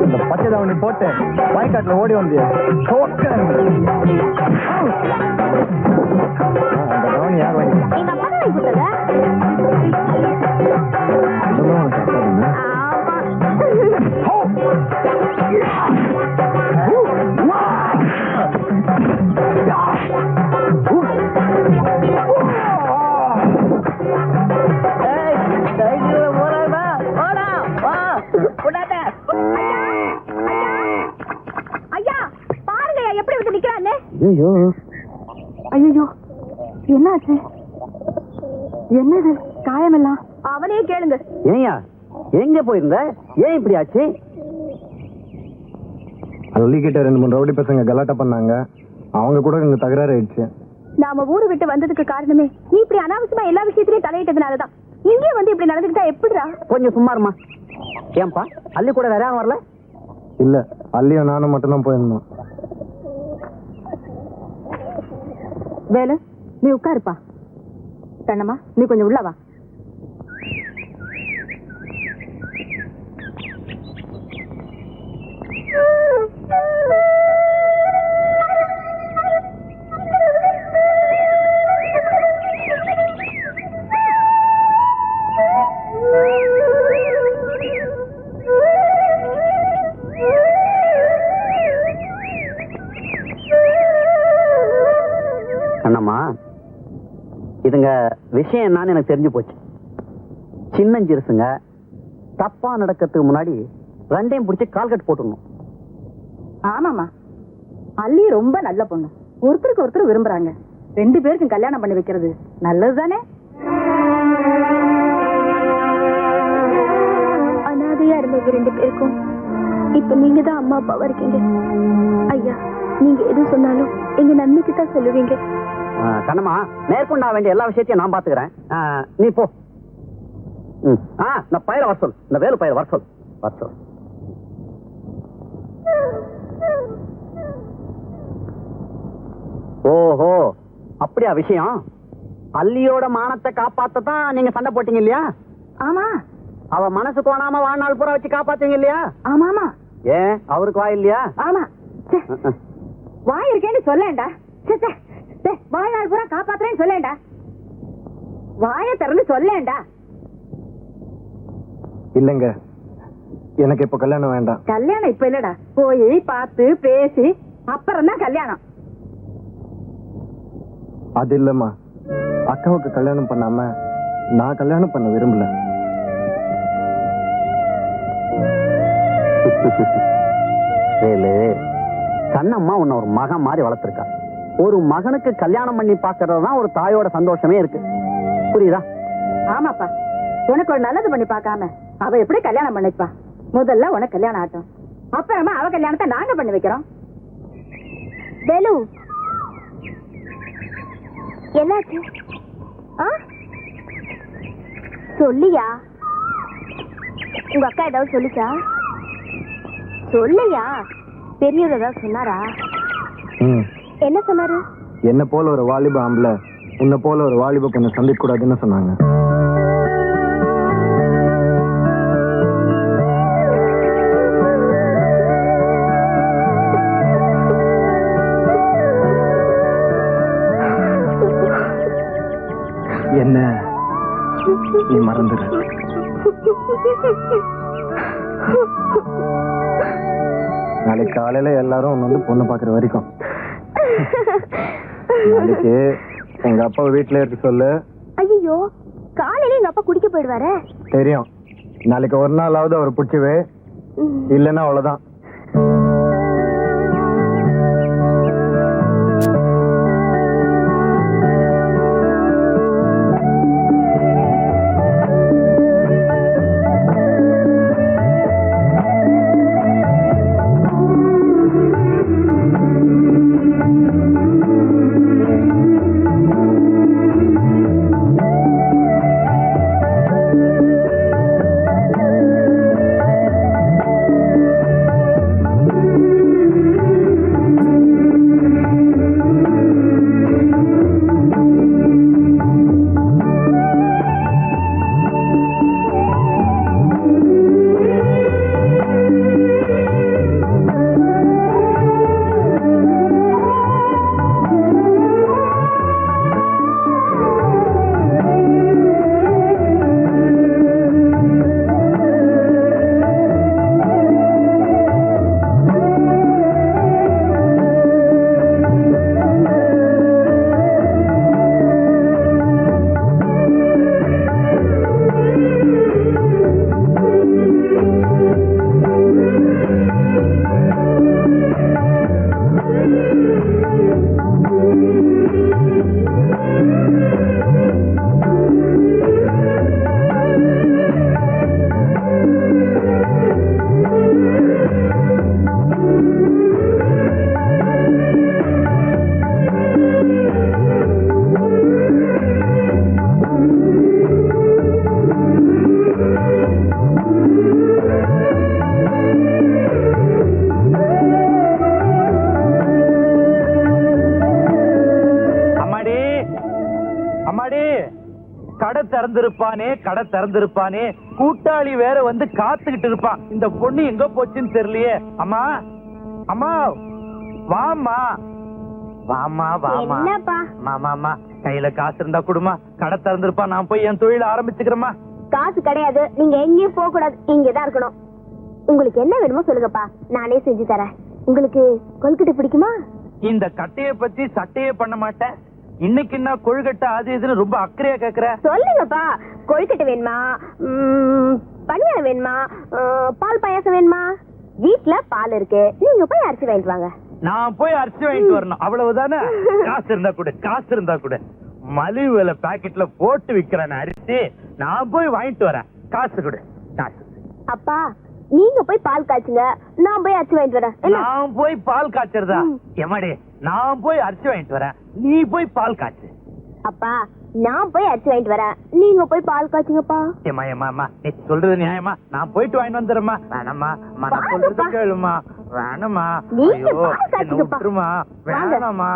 S2: இந்த பச்சை தாவணி போட்டு வாய்க்காட்டுல ஓடி வந்தியா அந்த தாவணி யார் வாங்கி
S3: எங்க அப்பா தான் கொடுத்ததா? ஐயா பாருங்க எப்படி வந்து நிக்கிறான்னு.
S10: ஐயோ
S3: ஐயோ என்னாச்சு? என்னது காயமெல்லாம்? அவனே கேளுங்க.
S9: ஏயா எங்க போயிருந்த? ஏன் இப்படி ஆச்சு?
S4: கிட்ட 2-3 ரவுடி பசங்க கலாட்டா பண்ணாங்க. அவங்க கூட இங்க தகராறு ஆயிடுச்சு.
S3: நாம ஊரு விட்டு வந்ததுக்கு காரணமே நீ இப்படி அனாவசியமா எல்லா விஷயத்திலயும் தலையிட்டதுனாலதான். இங்கே வந்து இப்படி நடந்துக்கிட்டா எப்படிடா?
S9: கொஞ்சம் சும்மாருமா. ஏன்பா அள்ளி கூட வேற யாரும் வரல?
S4: இல்ல, அல்லியும் நானும் மட்டும்தான் போயிருந்தோம்.
S3: வேலு நீ உட்காருப்பா. கண்ணம்மா நீ கொஞ்சம் உள்ள வா.
S9: அண்ணம்மா, இதுங்க விஷயம் என்னன்னு எனக்கு தெரிஞ்சு போச்சு. சின்னஞ்சிறுசுங்க தப்பா நடக்கிறதுக்கு முன்னாடி ரெண்டையும் பிடிச்சி கால்கட்டு போட்டுடணும்.
S3: ஆமாமா, அல்லி ரொம்ப நல்ல பொண்ணு. ஒருத்தருக்கு ஒருத்தர் விரும்புறாங்க. 2 பேருக்கும் கல்யாணம் பண்ணி வைக்கிறது நல்லது தானே? அனாதையா இருந்த 2 பேருக்கும் இப்ப நீங்க தான் அம்மா அப்பாவா இருக்கீங்க. ஐயா நீங்க எது சொன்னாலும் எங்க நன்மைக்கு தான் சொல்லுவீங்க.
S9: கண்ணம்மா, மேற்கொண்டா வேண்டிய எல்லா விஷயத்தையும் நான் பாத்துக்கிறேன். நீ போ. நான் பயிர வர சொல். இந்த வேலு பயிர வர சொல். வர சொல். ஓஹோ, அப்படியா விஷயம்? அல்லியோட மானத்தை காப்பாத்ததான் நீங்க சண்டை போட்டீங்க இல்லையா?
S3: ஆமா.
S9: அவ மனசு கோணாம வாழ்நாள் பூரா வச்சு காப்பாத்தீங்க இல்லையா?
S3: ஆமாமா.
S9: ஏன் அவருக்கு வாய் இல்லையா?
S3: ஆமா. வாய் இருக்கேன்னு சொல்லேன்டா. வாழ்நாள் பூரா காப்பாத்துறேன்னு சொல்லேன்டா. வாயை திறந்து சொல்லேன்டா.
S4: இல்லங்க, எனக்கு இப்ப கல்யாணம் வேண்டாம்.
S3: கல்யாணம் இப்ப இல்லடா. போய் பார்த்து பேசி அப்புறம் தான் கல்யாணம்.
S4: அது இல்லம்மா, அக்காவுக்கு கல்யாணம் பண்ணாம நான் கல்யாணம் பண்ண விரும்பல.
S9: கண்ணம்மா உன்னை ஒரு மகன் மாதிரி வளர்த்திருக்கா. ஒரு மகனுக்கு கல்யாணம் பண்ணி பாக்குறதுதான் ஒரு தாயோட சந்தோஷமே இருக்கு. புரியுதா?
S3: ஆமாப்பா, உனக்கு ஒரு நல்லது பண்ணி பார்க்காம அவ எப்படி கல்யாணம் பண்ணிப்பா? முதல்ல உனக்கு கல்யாணம் ஆட்டும், அப்புறமா அவ கல்யாணத்தை நாங்க பண்ணி வைக்கிறோம். வேலு என்னாச்சு? சொல்லியா? உங்க அக்கா ஏதாவது சொல்லிச்சா? சொல்லையா? பெரியவர் ஏதாவது சொன்னாரா? என்ன சொன்னாரு?
S4: என்ன போல ஒரு வாலிப ஆம்பளை உன்னை போல ஒரு வாலிப பொண்ணு சந்திக்க கூடாதுன்னு சொன்னாங்க. என்ன நீ மறந்துடு. நாளைக்கு காலையில எல்லாரும் ஒன்னு வந்து பொண்ணு பாக்குற வரைக்கும் நாளைக்கு எங்க அப்பா வீட்டுல இருக்கு சொல்லு.
S3: ஐயோ, காலையில எங்க அப்பா குடிக்க போயிடுவாரு.
S4: தெரியும். நாளைக்கு ஒரு நாளாவது அவர் பிடிச்சவே, இல்லைன்னா அவ்வளவுதான்.
S2: கடை திறந்திருப்பானே, கூட்டாளி வேற வந்து காத்துக்கிட்டு இருப்பான். இந்த பொண்ணு எங்க போச்சுன்னு தெரியலையே. அம்மா அம்மா வாமா வாமா வாமா. மாமா கையில காசு இருந்தா குடுமா, கடை திறந்திருப்பா. நான் போய் என் தொழில ஆரம்பிச்சுக்கிறேம்மா.
S3: காசு கிடையாது, நீங்க எங்கேயும் போக கூடாது, இங்கதான் இருக்கணும். உங்களுக்கு என்ன வேணுமோ சொல்லுங்கப்பா, நானே செஞ்சு தரேன். உங்களுக்கு கொழுக்கட்டை பிடிக்குமா?
S2: இந்த கட்டைய பத்தி சட்டையே பண்ண மாட்டேன். இன்னைக்கு என்ன கொழுக்கட்டை அது இதுன்னு ரொம்ப அக்கறையா கேக்குற?
S3: சொல்லுங்கப்பா, கொழுக்கட்டை வேணுமா, பணியாரம் வேணுமா, பால் பாயாசம் வேணுமா? வீட்டுல பால் இருக்கு, நீங்க போய் அரிசி வாங்கிட்டு வாங்க.
S2: நான் போய் அரிசி வாங்கிட்டு வரணும், அவ்வளவுதானே? காசு இருந்தா கூட, காசு இருந்தா கூட. மலிவு விலை பாக்கெட்ல போட்டு விக்கிறேன் அரிசி, நான் போய் வாங்கிட்டு வரேன். காசு கொடு, காசு.
S3: அப்பா, நீங்க போய் பால் காய்ச்சுங்க, நான் போய் அரிசி வாங்கிட்டு வரேன்.
S2: நான் போய் பால் காய்ச்சறதா? எமாடி, நான் போய் அரிசி வாங்கிட்டு வரேன், நீ போய் பால் காய்ச்சு.
S3: அப்பா, நான் போய் அரிசி வாங்கிட்டு வரேன், நீங்க போய் பால் காய்ச்சுங்கப்பா.
S2: ஏமா ஏமா அம்மா, நீ சொல்றது நியாயமா? நான் போயிட்டு வாங்கிட்டு வந்துடுறேம்மா. வேணாம்மா, நான் சொல்றது கேளுமா. வேணாமா, ஐயோ என்ன விட்டுருமா, வேணாமா.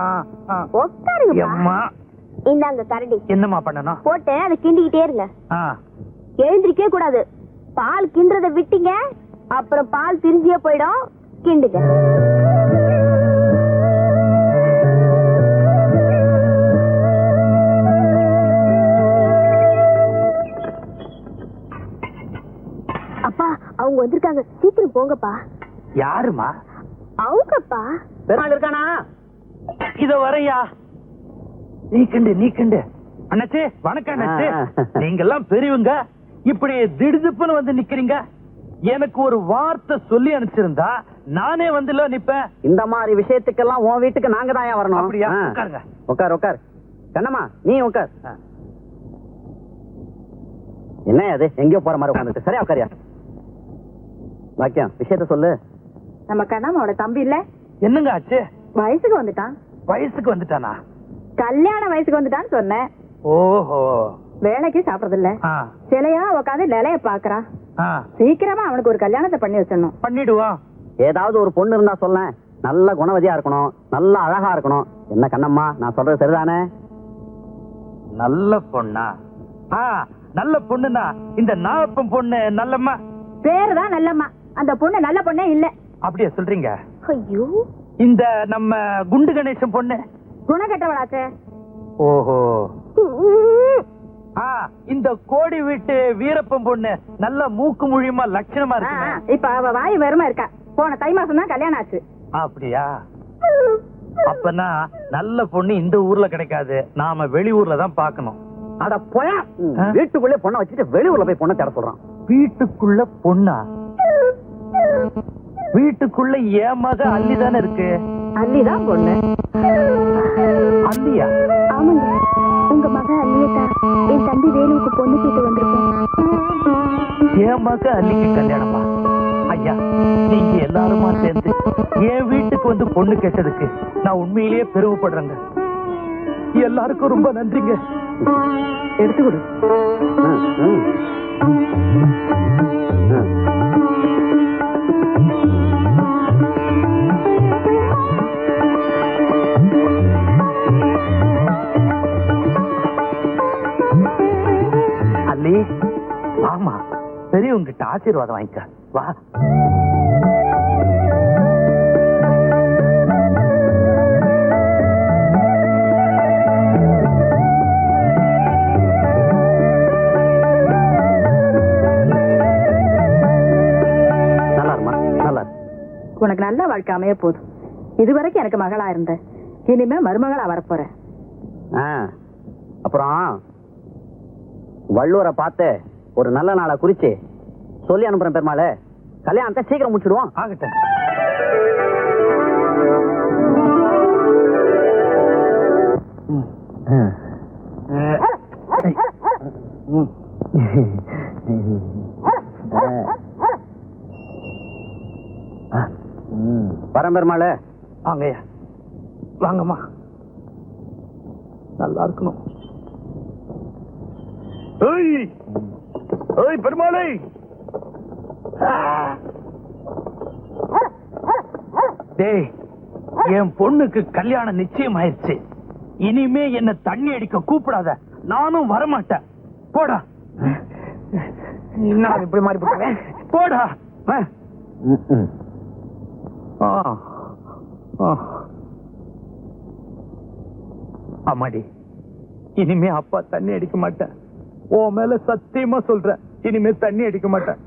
S3: உட்காருங்கம்மா. இந்தாங்க கரண்டி.
S2: என்னம்மா பண்ணணும்?
S3: போட்டு அதை கிண்டிக்கிட்டே இருங்க. எழுந்திரிக்கவே கூடாது. பால் கிண்டுறத விட்டீங்க அப்புறம் பால் திரிஞ்சியே போயிடும். கிண்டுங்க. அப்பா, அவங்க வந்திருக்காங்க, சீக்கிரம் போங்கப்பா.
S2: யாருமா?
S3: அவங்கப்பா.
S9: பெருமாள் இருக்கானா?
S2: இத வரையா? நீ கண்டு அண்ணாச்சி, வணக்கம் அண்ணாச்சி. நீங்க எல்லாம் பெரியவங்க, இப்படி திடுதுப்புன்னு வந்து நிக்கிறீங்க. எனக்கு ஒரு வார்த்தை சொல்லி அனுப்பிச்சிருந்தா நானே வந்து நிப்பேன்.
S9: இந்த மாதிரி விஷயத்துக்கெல்லாம் உன் வீட்டுக்கு நாங்க தான் வரணும்.
S2: அப்படியா? உட்காருங்க.
S9: உட்கார். கண்ணம்மா, நீ உட்கார். என்ன அது எங்கேயோ போற மாதிரி உட்காந்துட்டு? சரியா உட்காரியா? வாக்கியம், விஷயத்த சொல்லு.
S3: நம்ம கண்ணம்மாவோட தம்பி இல்ல,
S2: என்னங்க ஆச்சு?
S3: வயசுக்கு வந்துட்டான்.
S2: வயசுக்கு வந்துட்டானா?
S3: கல்யாண வயசுக்கு வந்துட்டான்னு சொன்னேன்.
S2: ஓஹோ.
S3: வேலைக்கு சாப்பிடறது இல்ல, சிலையா உட்காந்து நிலைய பாக்குறான். சீக்கிரமா அவனுக்கு ஒரு கல்யாணத்தை பண்ணி வச்சிடணும்.
S2: பண்ணிடுவான்.
S9: ஏதாவது ஒரு பொண்ணு இருந்தா சொல்ல, நல்ல குணவதியா இருக்கணும், நல்ல அழகா இருக்கணும். என்ன கண்ணம்மா, நான் சொல்றது சரிதானே?
S2: நல்ல பொண்ணா? நல்ல பொண்ணுனா இந்த நாப்பம் பொண்ணு நல்லம்மா.
S3: பேருதான் நல்லம்மா, அந்த பொண்ணு நல்ல பொண்ணே இல்ல.
S2: அப்படியே சொல்றீங்க?
S3: ஐயோ,
S2: இந்த நம்ம குண்டு கணேசன் பொண்ணு
S3: குணக்கட்டவளாச்சே.
S2: ஓஹோ. இந்த கோடி வீட்டு வீரப்பன் பொண்ணு நல்ல மூக்கு முழியுமா லட்சணமா இருக்கு.
S3: இப்ப அவ வாய் வெறுமா இருக்கா. போன தை மாசம் தான் கல்யாணம் ஆச்சு.
S2: அப்படியா? அப்பனா நல்ல பொண்ணு இந்த ஊர்ல கிடைக்காது, நாம வெளியூர்ல தான் பாக்கணும்.
S9: அட போய, வீட்டுக்குள்ளே பொண்ணை வச்சுட்டு வெளியூர்ல போய் பொண்ணை தேட சொல்றான்.
S2: வீட்டுக்குள்ள பொண்ணா? வீட்டுக்குள்ள என் மக அல்லிதானே இருக்கு.
S3: அல்லிதான் பொண்ணு.
S2: அல்லியா?
S3: ஆமாங்க, உங்க மக அல்லியத்தான் என் தம்பி வேலுவுக்கு பொண்ணு கேட்டு வந்திருக்கோம்.
S2: என் மக அல்லிக்கு கல்யாணமா? ஐயா, நீங்க எல்லாருமா சேர்ந்து என் வீட்டுக்கு வந்து பொண்ணு கேட்டதுக்கு நான் உண்மையிலேயே பெருமைப்படுறேங்க. எல்லாருக்கும் ரொம்ப நன்றிங்க.
S9: எடுத்துக்கொடு.
S2: அல்லி, ஆமா, பெரியவங்கிட்ட ஆசீர்வாதம் வாங்கிக்க வா.
S3: உனக்கு நல்ல வாழ்க்கை அமைய போதும். இதுவரைக்கும் எனக்கு மகளா இருந்த, இனிமே மருமகளா வரப்போற.
S9: அப்புறம் வள்ளுவரை பார்த்து ஒரு நல்ல நாளை குறிச்சு சொல்லி அனுப்புறேன். பெருமாளே, கல்யாணத்தை சீக்கிரம் முடிச்சிடுவோம்.
S2: ஆகட்டும்.
S9: பரம்பெருமாளே,
S2: வாங்கய்யா, வாங்கம்மா. நல்லா இருக்கணும். பெருமாளை, டேய், என் பொண்ணுக்கு கல்யாணம் நிச்சயம் ஆயிடுச்சு. இனிமே என்ன தண்ணி அடிக்க கூப்பிடாத, நானும் வரமாட்டேன். போடா.
S5: நான் இப்படி மாறி போட்டுறேன்.
S2: போடா. அம்மாடி, இனிமே அப்பா தண்ணி அடிக்க மாட்டேன். உன் மேல சத்தியமா சொல்றேன், இனிமே தண்ணி அடிக்க மாட்டேன்.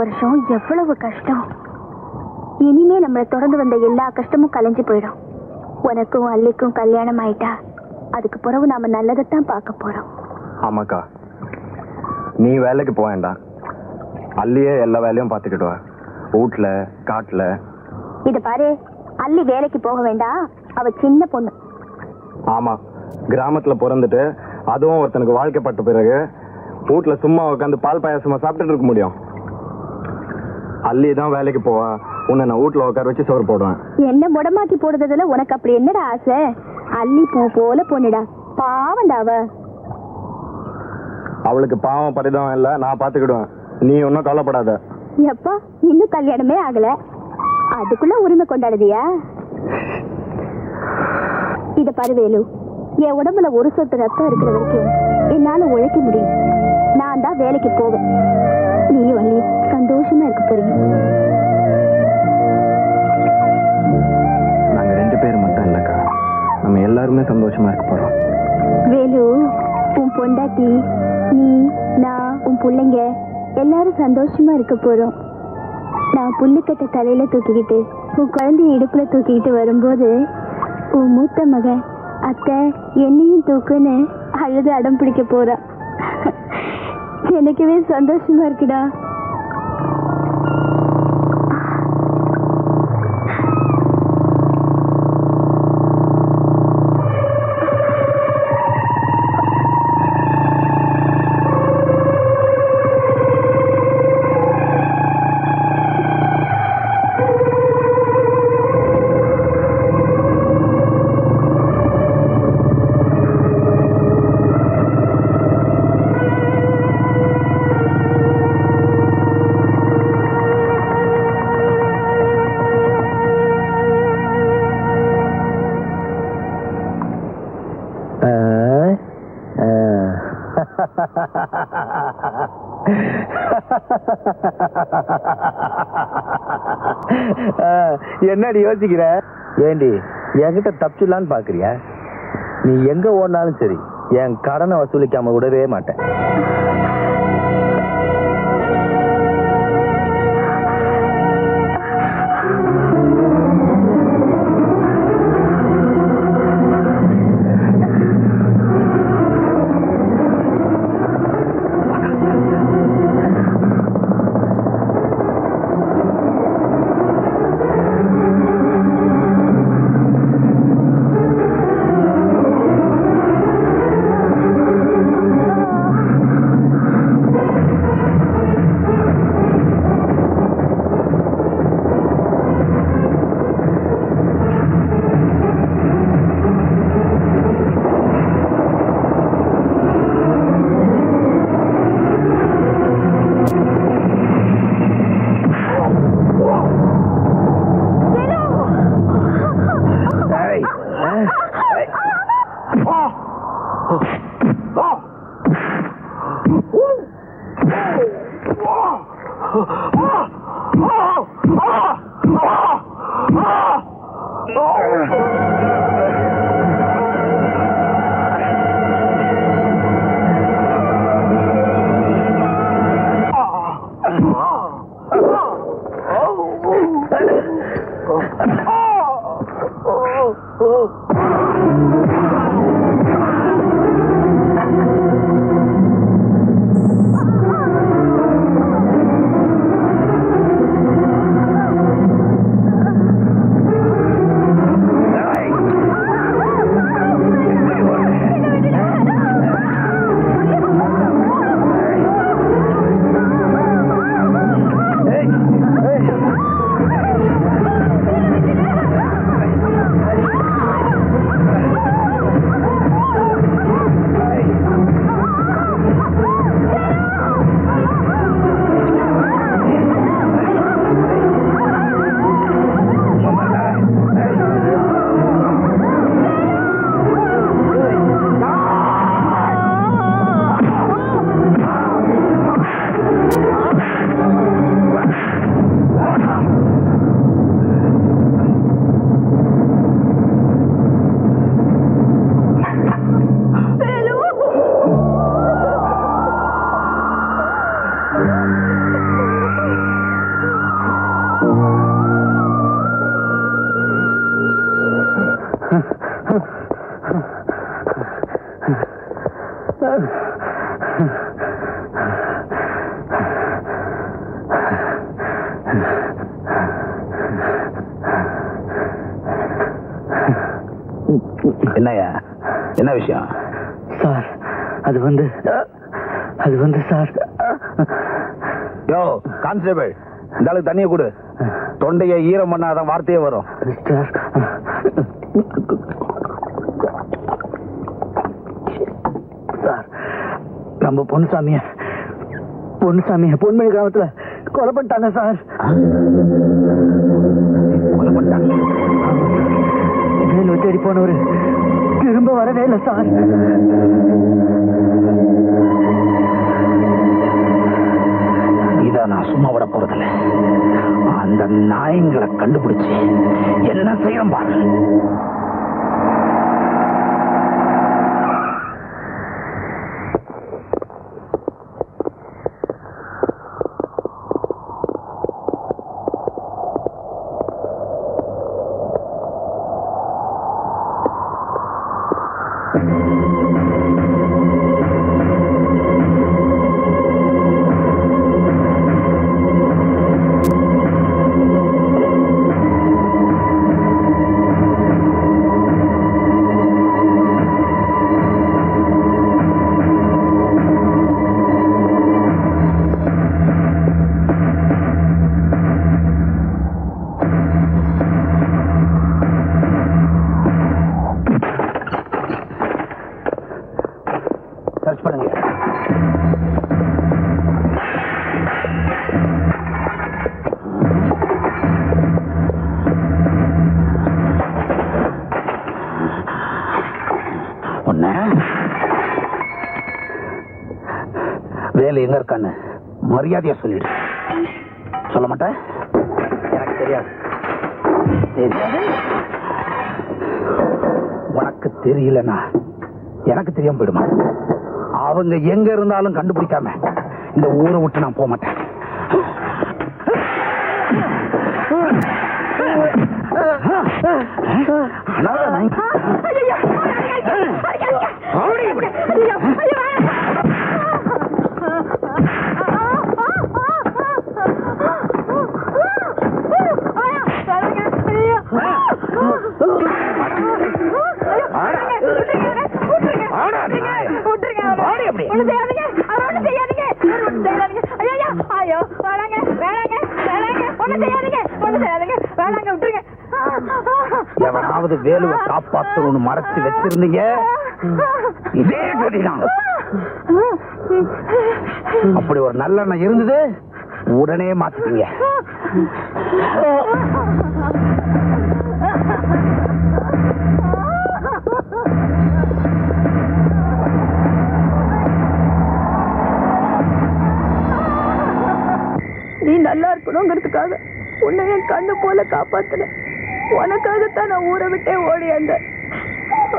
S3: வருஷம் எவ்வளவு கஷ்டம். இனிமே நம்மளை தொடர்ந்து வந்த எல்லா கஷ்டமும் கலைஞ்சு போயிடும். உனக்கும் அல்லிக்கும் கல்யாணம் ஆயிட்டா அதுக்கு பிறகு நாம நல்லதைத்தான் பார்க்க போறோம்.
S4: ஆமாக்கா, நீ வேலைக்கு போக வேண்டாம், அல்லியே எல்லா வேலையும் பார்த்துக்கிட்டு வா, வீட்டுல காட்டுல.
S3: இத பாரு, அல்லி வேலைக்கு போக வேண்டாம், அவ சின்ன பொண்ணு.
S4: ஆமா, கிராமத்துல பிறந்துட்டு அதுவும் ஒருத்தனுக்கு வாழ்க்கைப்பட்ட பிறகு வீட்டுல சும்மா உட்காந்து பால் பாயாசமா சாப்பிட்டுட்டு இருக்க முடியும்? அல்லி தான் வேலைக்கு போவா, உன்னை நான் வீட்டுல உட்கார வச்சு சோறு போடுவேன்.
S3: என்ன முடமாக்கி போடுறதுல உனக்கு அப்படி என்னடா ஆசை? அல்லி பூ போல பொண்ணுடா, பாவண்டாவ.
S4: அவளுக்கு பாவம் பரிதாபம் இல்ல, நான் பாத்துக்கிடுவேன், நீ ஒன்னும் கவலைப்படாத.
S3: எப்பா, இன்னும் கல்யாணமே ஆகல, அதுக்குள்ள உரிமை கொண்டாடுதியா? இத பருவேலு, என் உடம்புல ஒரு சொட்டு ரத்தம் இருக்கிற வரைக்கும் என்னால உழைக்க முடியும். நான் தான் வேலைக்கு போவேன், நீயும் அல்லி சந்தோஷமா இருக்க போறீங்க.
S4: நாங்க 2 பேர் மட்டும் இல்லக்கா, நம்ம எல்லாருமே சந்தோஷமா இருக்க போறோம்.
S3: வேலு, உன் பொண்டாட்டி, நீ, நான், உன் பிள்ளைங்க எல்லாரும் சந்தோஷமா இருக்க போறோம். நான் புல்லுக்கட்டை தலையில தூக்கிக்கிட்டு உன் குழந்தைய இடுப்புல தூக்கிக்கிட்டு வரும்போது உன் மூத்த மகன் அத்தை என்னையும் தூக்குன்னு அழுது அடம் பிடிக்க போறா. எனக்குவே சந்தோஷமா இருக்குடா.
S5: என்னடி யோசிக்கிற? ஏண்டி என்கிட்ட தப்பிச்சிடலான்னு பாக்குறியா? நீ எங்க ஓடினாலும் சரி, என் கடனை வசூலிக்காம விடவே மாட்டேன்.
S7: என்னையா என்ன விஷயம்
S10: சார் அது வந்து சார்
S7: யோ கான்ஸ்டபிள் இந்த ஆளுக்கு தண்ணியை கொடு தொண்டையை ஈரம் பண்ணாதான் வார்த்தையே வரும்
S10: சார் சார் நம்ம பொன்னுசாமிய பொன்மணி கிராமத்துல கொலை பண்ணிட்டாங்க சார்.
S7: கொலை பண்ணிட்டாங்க
S10: வேலு தேடி போனவரு திரும்ப வரவே இல்லை சார்.
S7: இத நான் சும்மா விட போறதில்ல. அந்த நாயங்களை கண்டுபிடிச்சு என்ன செய்யணும் பாரு. சர்ச் பண்ணுங்க. வேலை எங்க இருக்கான்னு மரியாதையா சொல்லிடு. சொல்ல மாட்டேன். எனக்கு தெரியாது. உனக்கு தெரியலன்னா எனக்கு தெரியாம போயிடுமா? அவங்க எங்க இருந்தாலும் கண்டுபிடிக்காம இந்த ஊரை விட்டு நான் போக மாட்டேன். எவனாவது வேலுவை காப்பாத்தணும்னு மறைச்சு வச்சிருந்தீங்க இதே கதிதான். அப்படி ஒரு நல்லெண்ணம் இருந்தது உடனே மாத்திட்டீங்க.
S3: நீ நல்லா இருக்கணுங்கிறதுக்காக உன்னை என் கண்ணு போல காப்பாத்தினேன். உனக்காகத்தான் நான் ஊரை விட்டே ஓடியாந்த.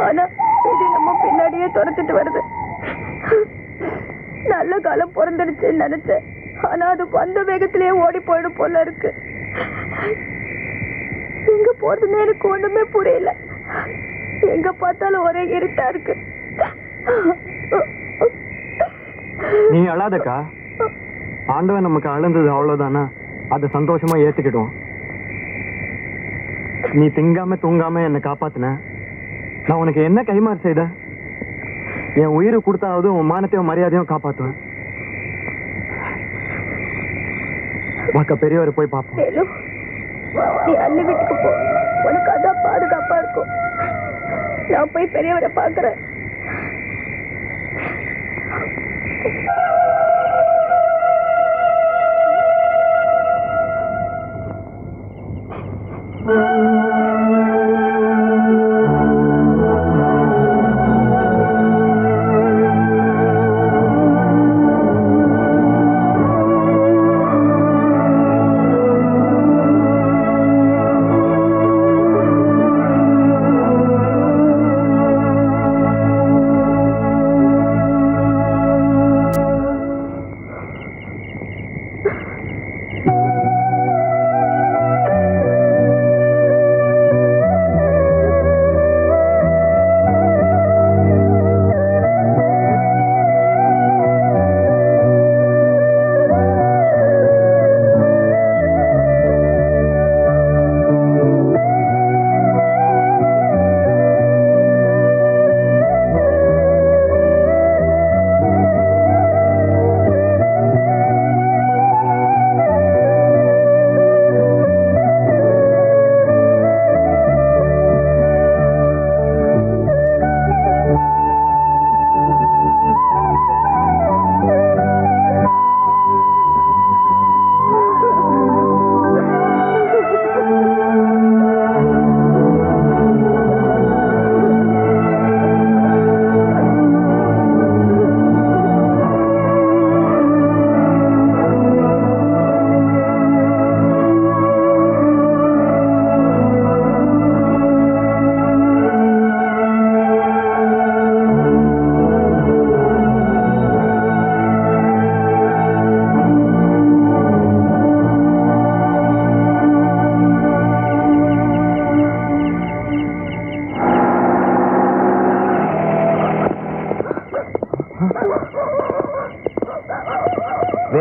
S3: ஆனா இது நம்ம பின்னாடியே துரத்துட்டு வருது. நல்ல காலம் பிறந்துடுச்சுன்னு நினைச்சேன். ஆனா அது வந்த வேகத்திலேயே ஓடி போயிடும் போல இருக்கு. எங்க போறதுன்னு எனக்கு ஒண்ணுமே புரியல. எங்க பார்த்தாலும் ஒரே இருட்டா இருக்கு.
S4: நீ அழாதக்கா. ஆண்டவன் நமக்கு அழுந்தது அவ்வளவுதானா? அதை சந்தோஷமா ஏத்துக்கிடுவோம். நீ திங்காம தூங்காம என்னை காப்பாத்தின. நான் உனக்கு என்ன கைமாறு செய்த? என் உயிரை கொடுத்தாவது உன் மானத்தையும் மரியாதையும் காப்பாத்துவேன். மக்க பெரியவரை போய் பார்ப்போம்.
S3: நீ அள்ளி வீட்டுக்கு போ. உனக்கு அதான் பாதுகாப்பா இருக்கும். நான் போய் பெரியவரை பாக்குறேன்.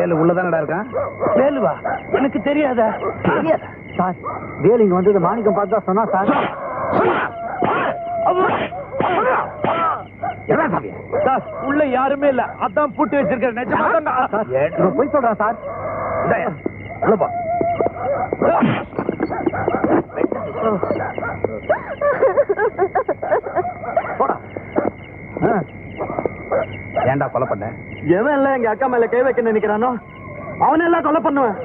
S7: வேலு உள்ளதானடா இருக்கான்.
S2: வேலுவா எனக்கு தெரியாதா?
S9: சார் வேலு இங்க வந்தது மாணிக்கம் பார்த்து தான் சொன்னா சார்.
S7: என்ன சாமி?
S2: சார் உள்ள யாருமே இல்ல, அதான் பூட்டி வச்சிருக்கேன். நிஜமா
S9: போய் சொல்றேன் சார்.
S7: இந்தாயா, உள்ள போ. போடா. ஏன்டா கொலை பண்ண?
S4: எவன் இல்ல எங்க அக்கா மேல கை வைக்க நினைக்கிறானோ அவன் எல்லாம் கொலை பண்ணுவேன்.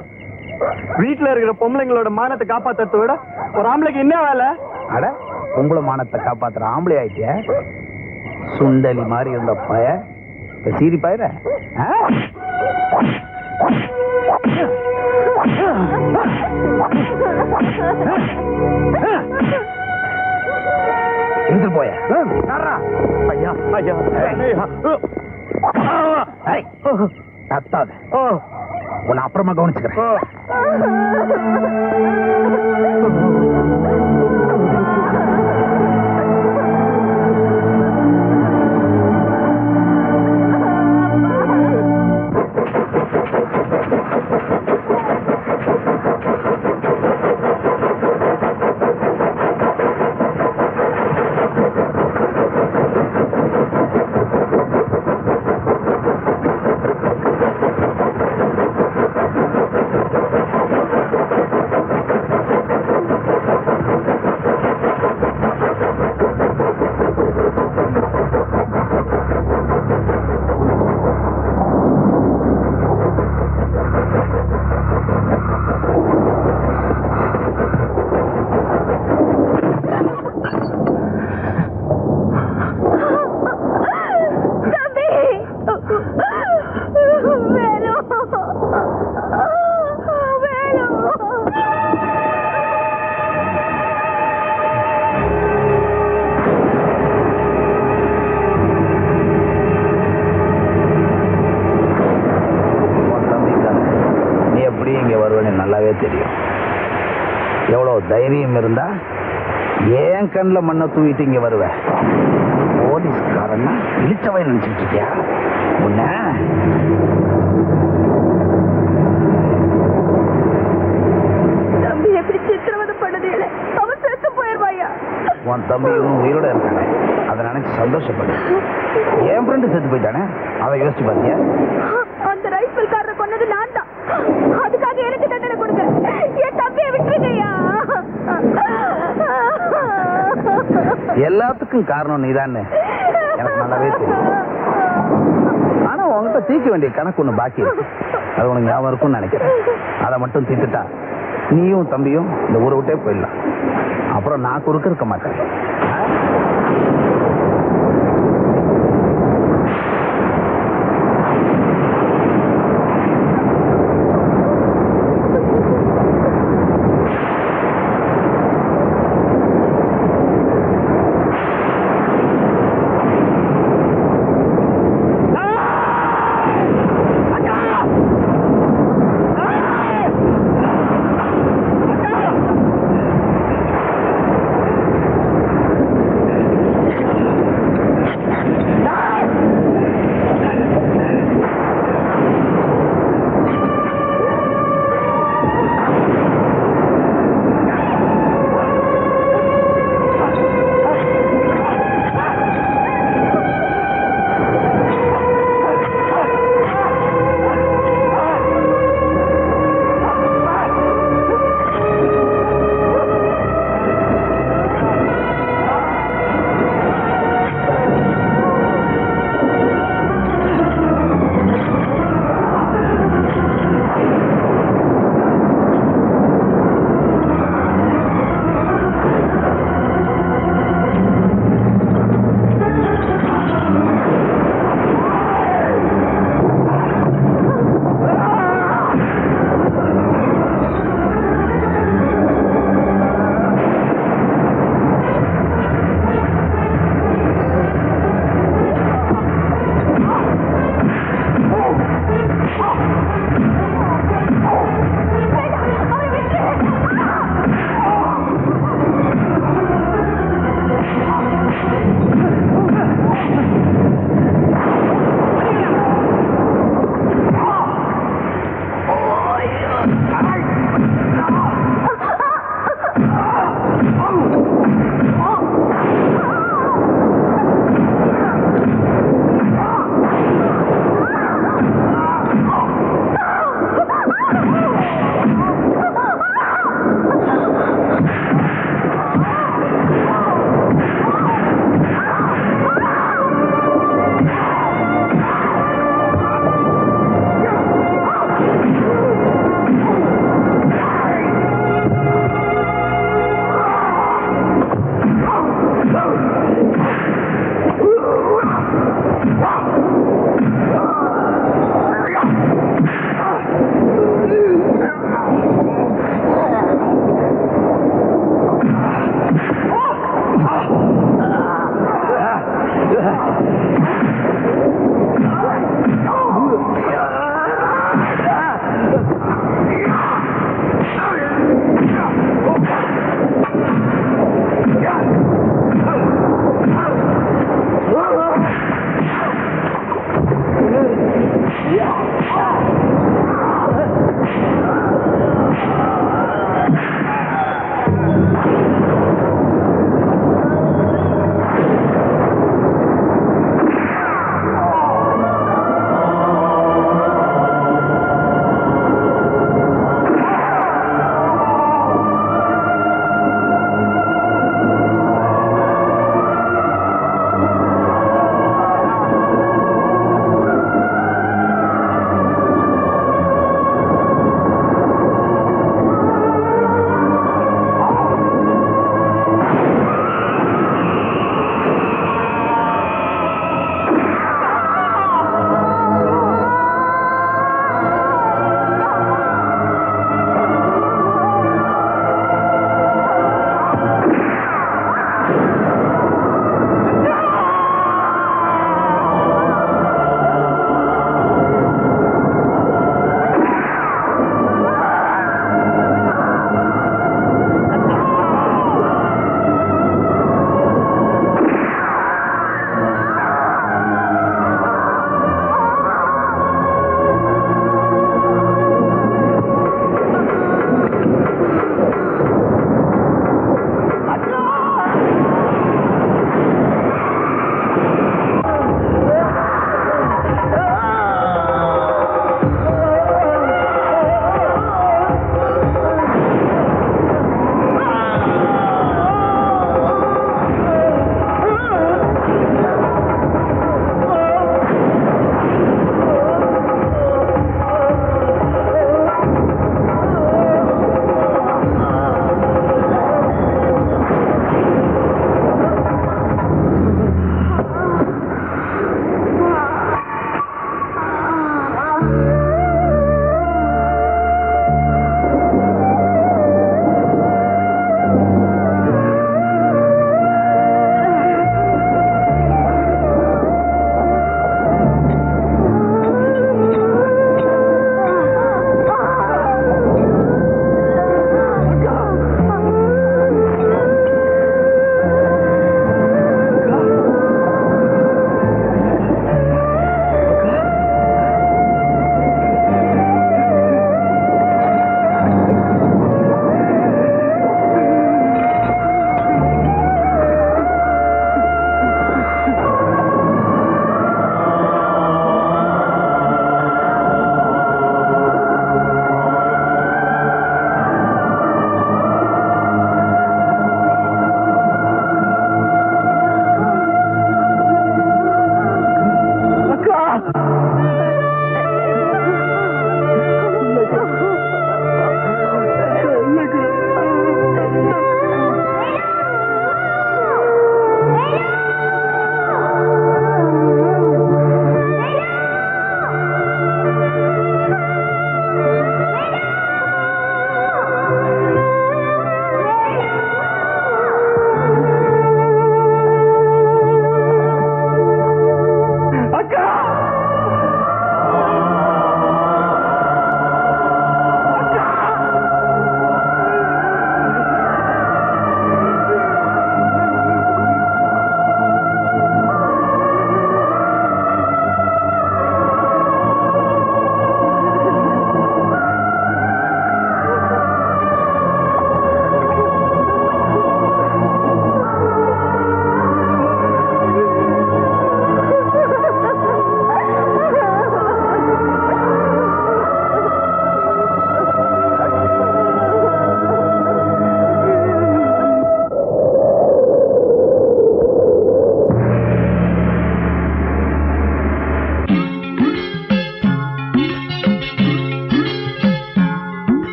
S4: வீட்டுல இருக்கிற பொம்பளைங்களோட மானத்தை காப்பாத்துறத விட ஒரு ஆம்பளைக்கு என்ன வேலை?
S7: அட, பொம்பளை மானத்தை காப்பாத்துற ஆம்பளை ஆயிட்டிய. சுண்டலி மாதிரி இருந்த பய இப்ப சீரி பாயிர. எடுத்துட்டு போய.
S2: ஐயா ஐயா
S7: கத்தாத, உன்னை அப்புறமா கவனிச்சுக்கிறேன். நல்லாவே தெரியும். எவ்வளவு தைரியம் இருந்தா ஏன் கண்ணில் மண்ணை தூவிட்டு இங்க வருவேன்? போலீஸ்காரன்னா இழிச்சவை நினைச்சிட்டு இருக்கியா? உன்ன
S3: தம்பி எப்படி சித்திரவதை பண்ணது? அவன் செத்து போயிருவாயா?
S7: உன் தம்பி இன்னும் உயிரோட இருக்கானே, அதை நினைச்சு சந்தோஷப்படு. என் ஃப்ரெண்டு செத்து போயிட்டானே, அதை யோசிச்சு பாத்தியா?
S3: அந்த ரைஃபிள்காரரை கொன்னது நான் தான். அதுக்காக எனக்கு தண்டனை கொடுங்க. என் தம்பியை விட்டுருங்கய்யா.
S7: எல்லாத்துக்கும் காரணம் நீதானே, எனக்கு நல்லாவே தெரியும். ஆனா உங்ககிட்ட தீர்க்க வேண்டிய கணக்கு ஒண்ணு பாக்கி இருக்கு. அது உனக்கு ஞாபகம் இருக்கும்னு நினைக்கிறேன். அதை மட்டும் தீர்த்துட்டா நீயும் தம்பியும் இந்த ஊரை விட்டே போயிடலாம். அப்புறம் நான் குறுக்க இருக்க மாட்டேன்.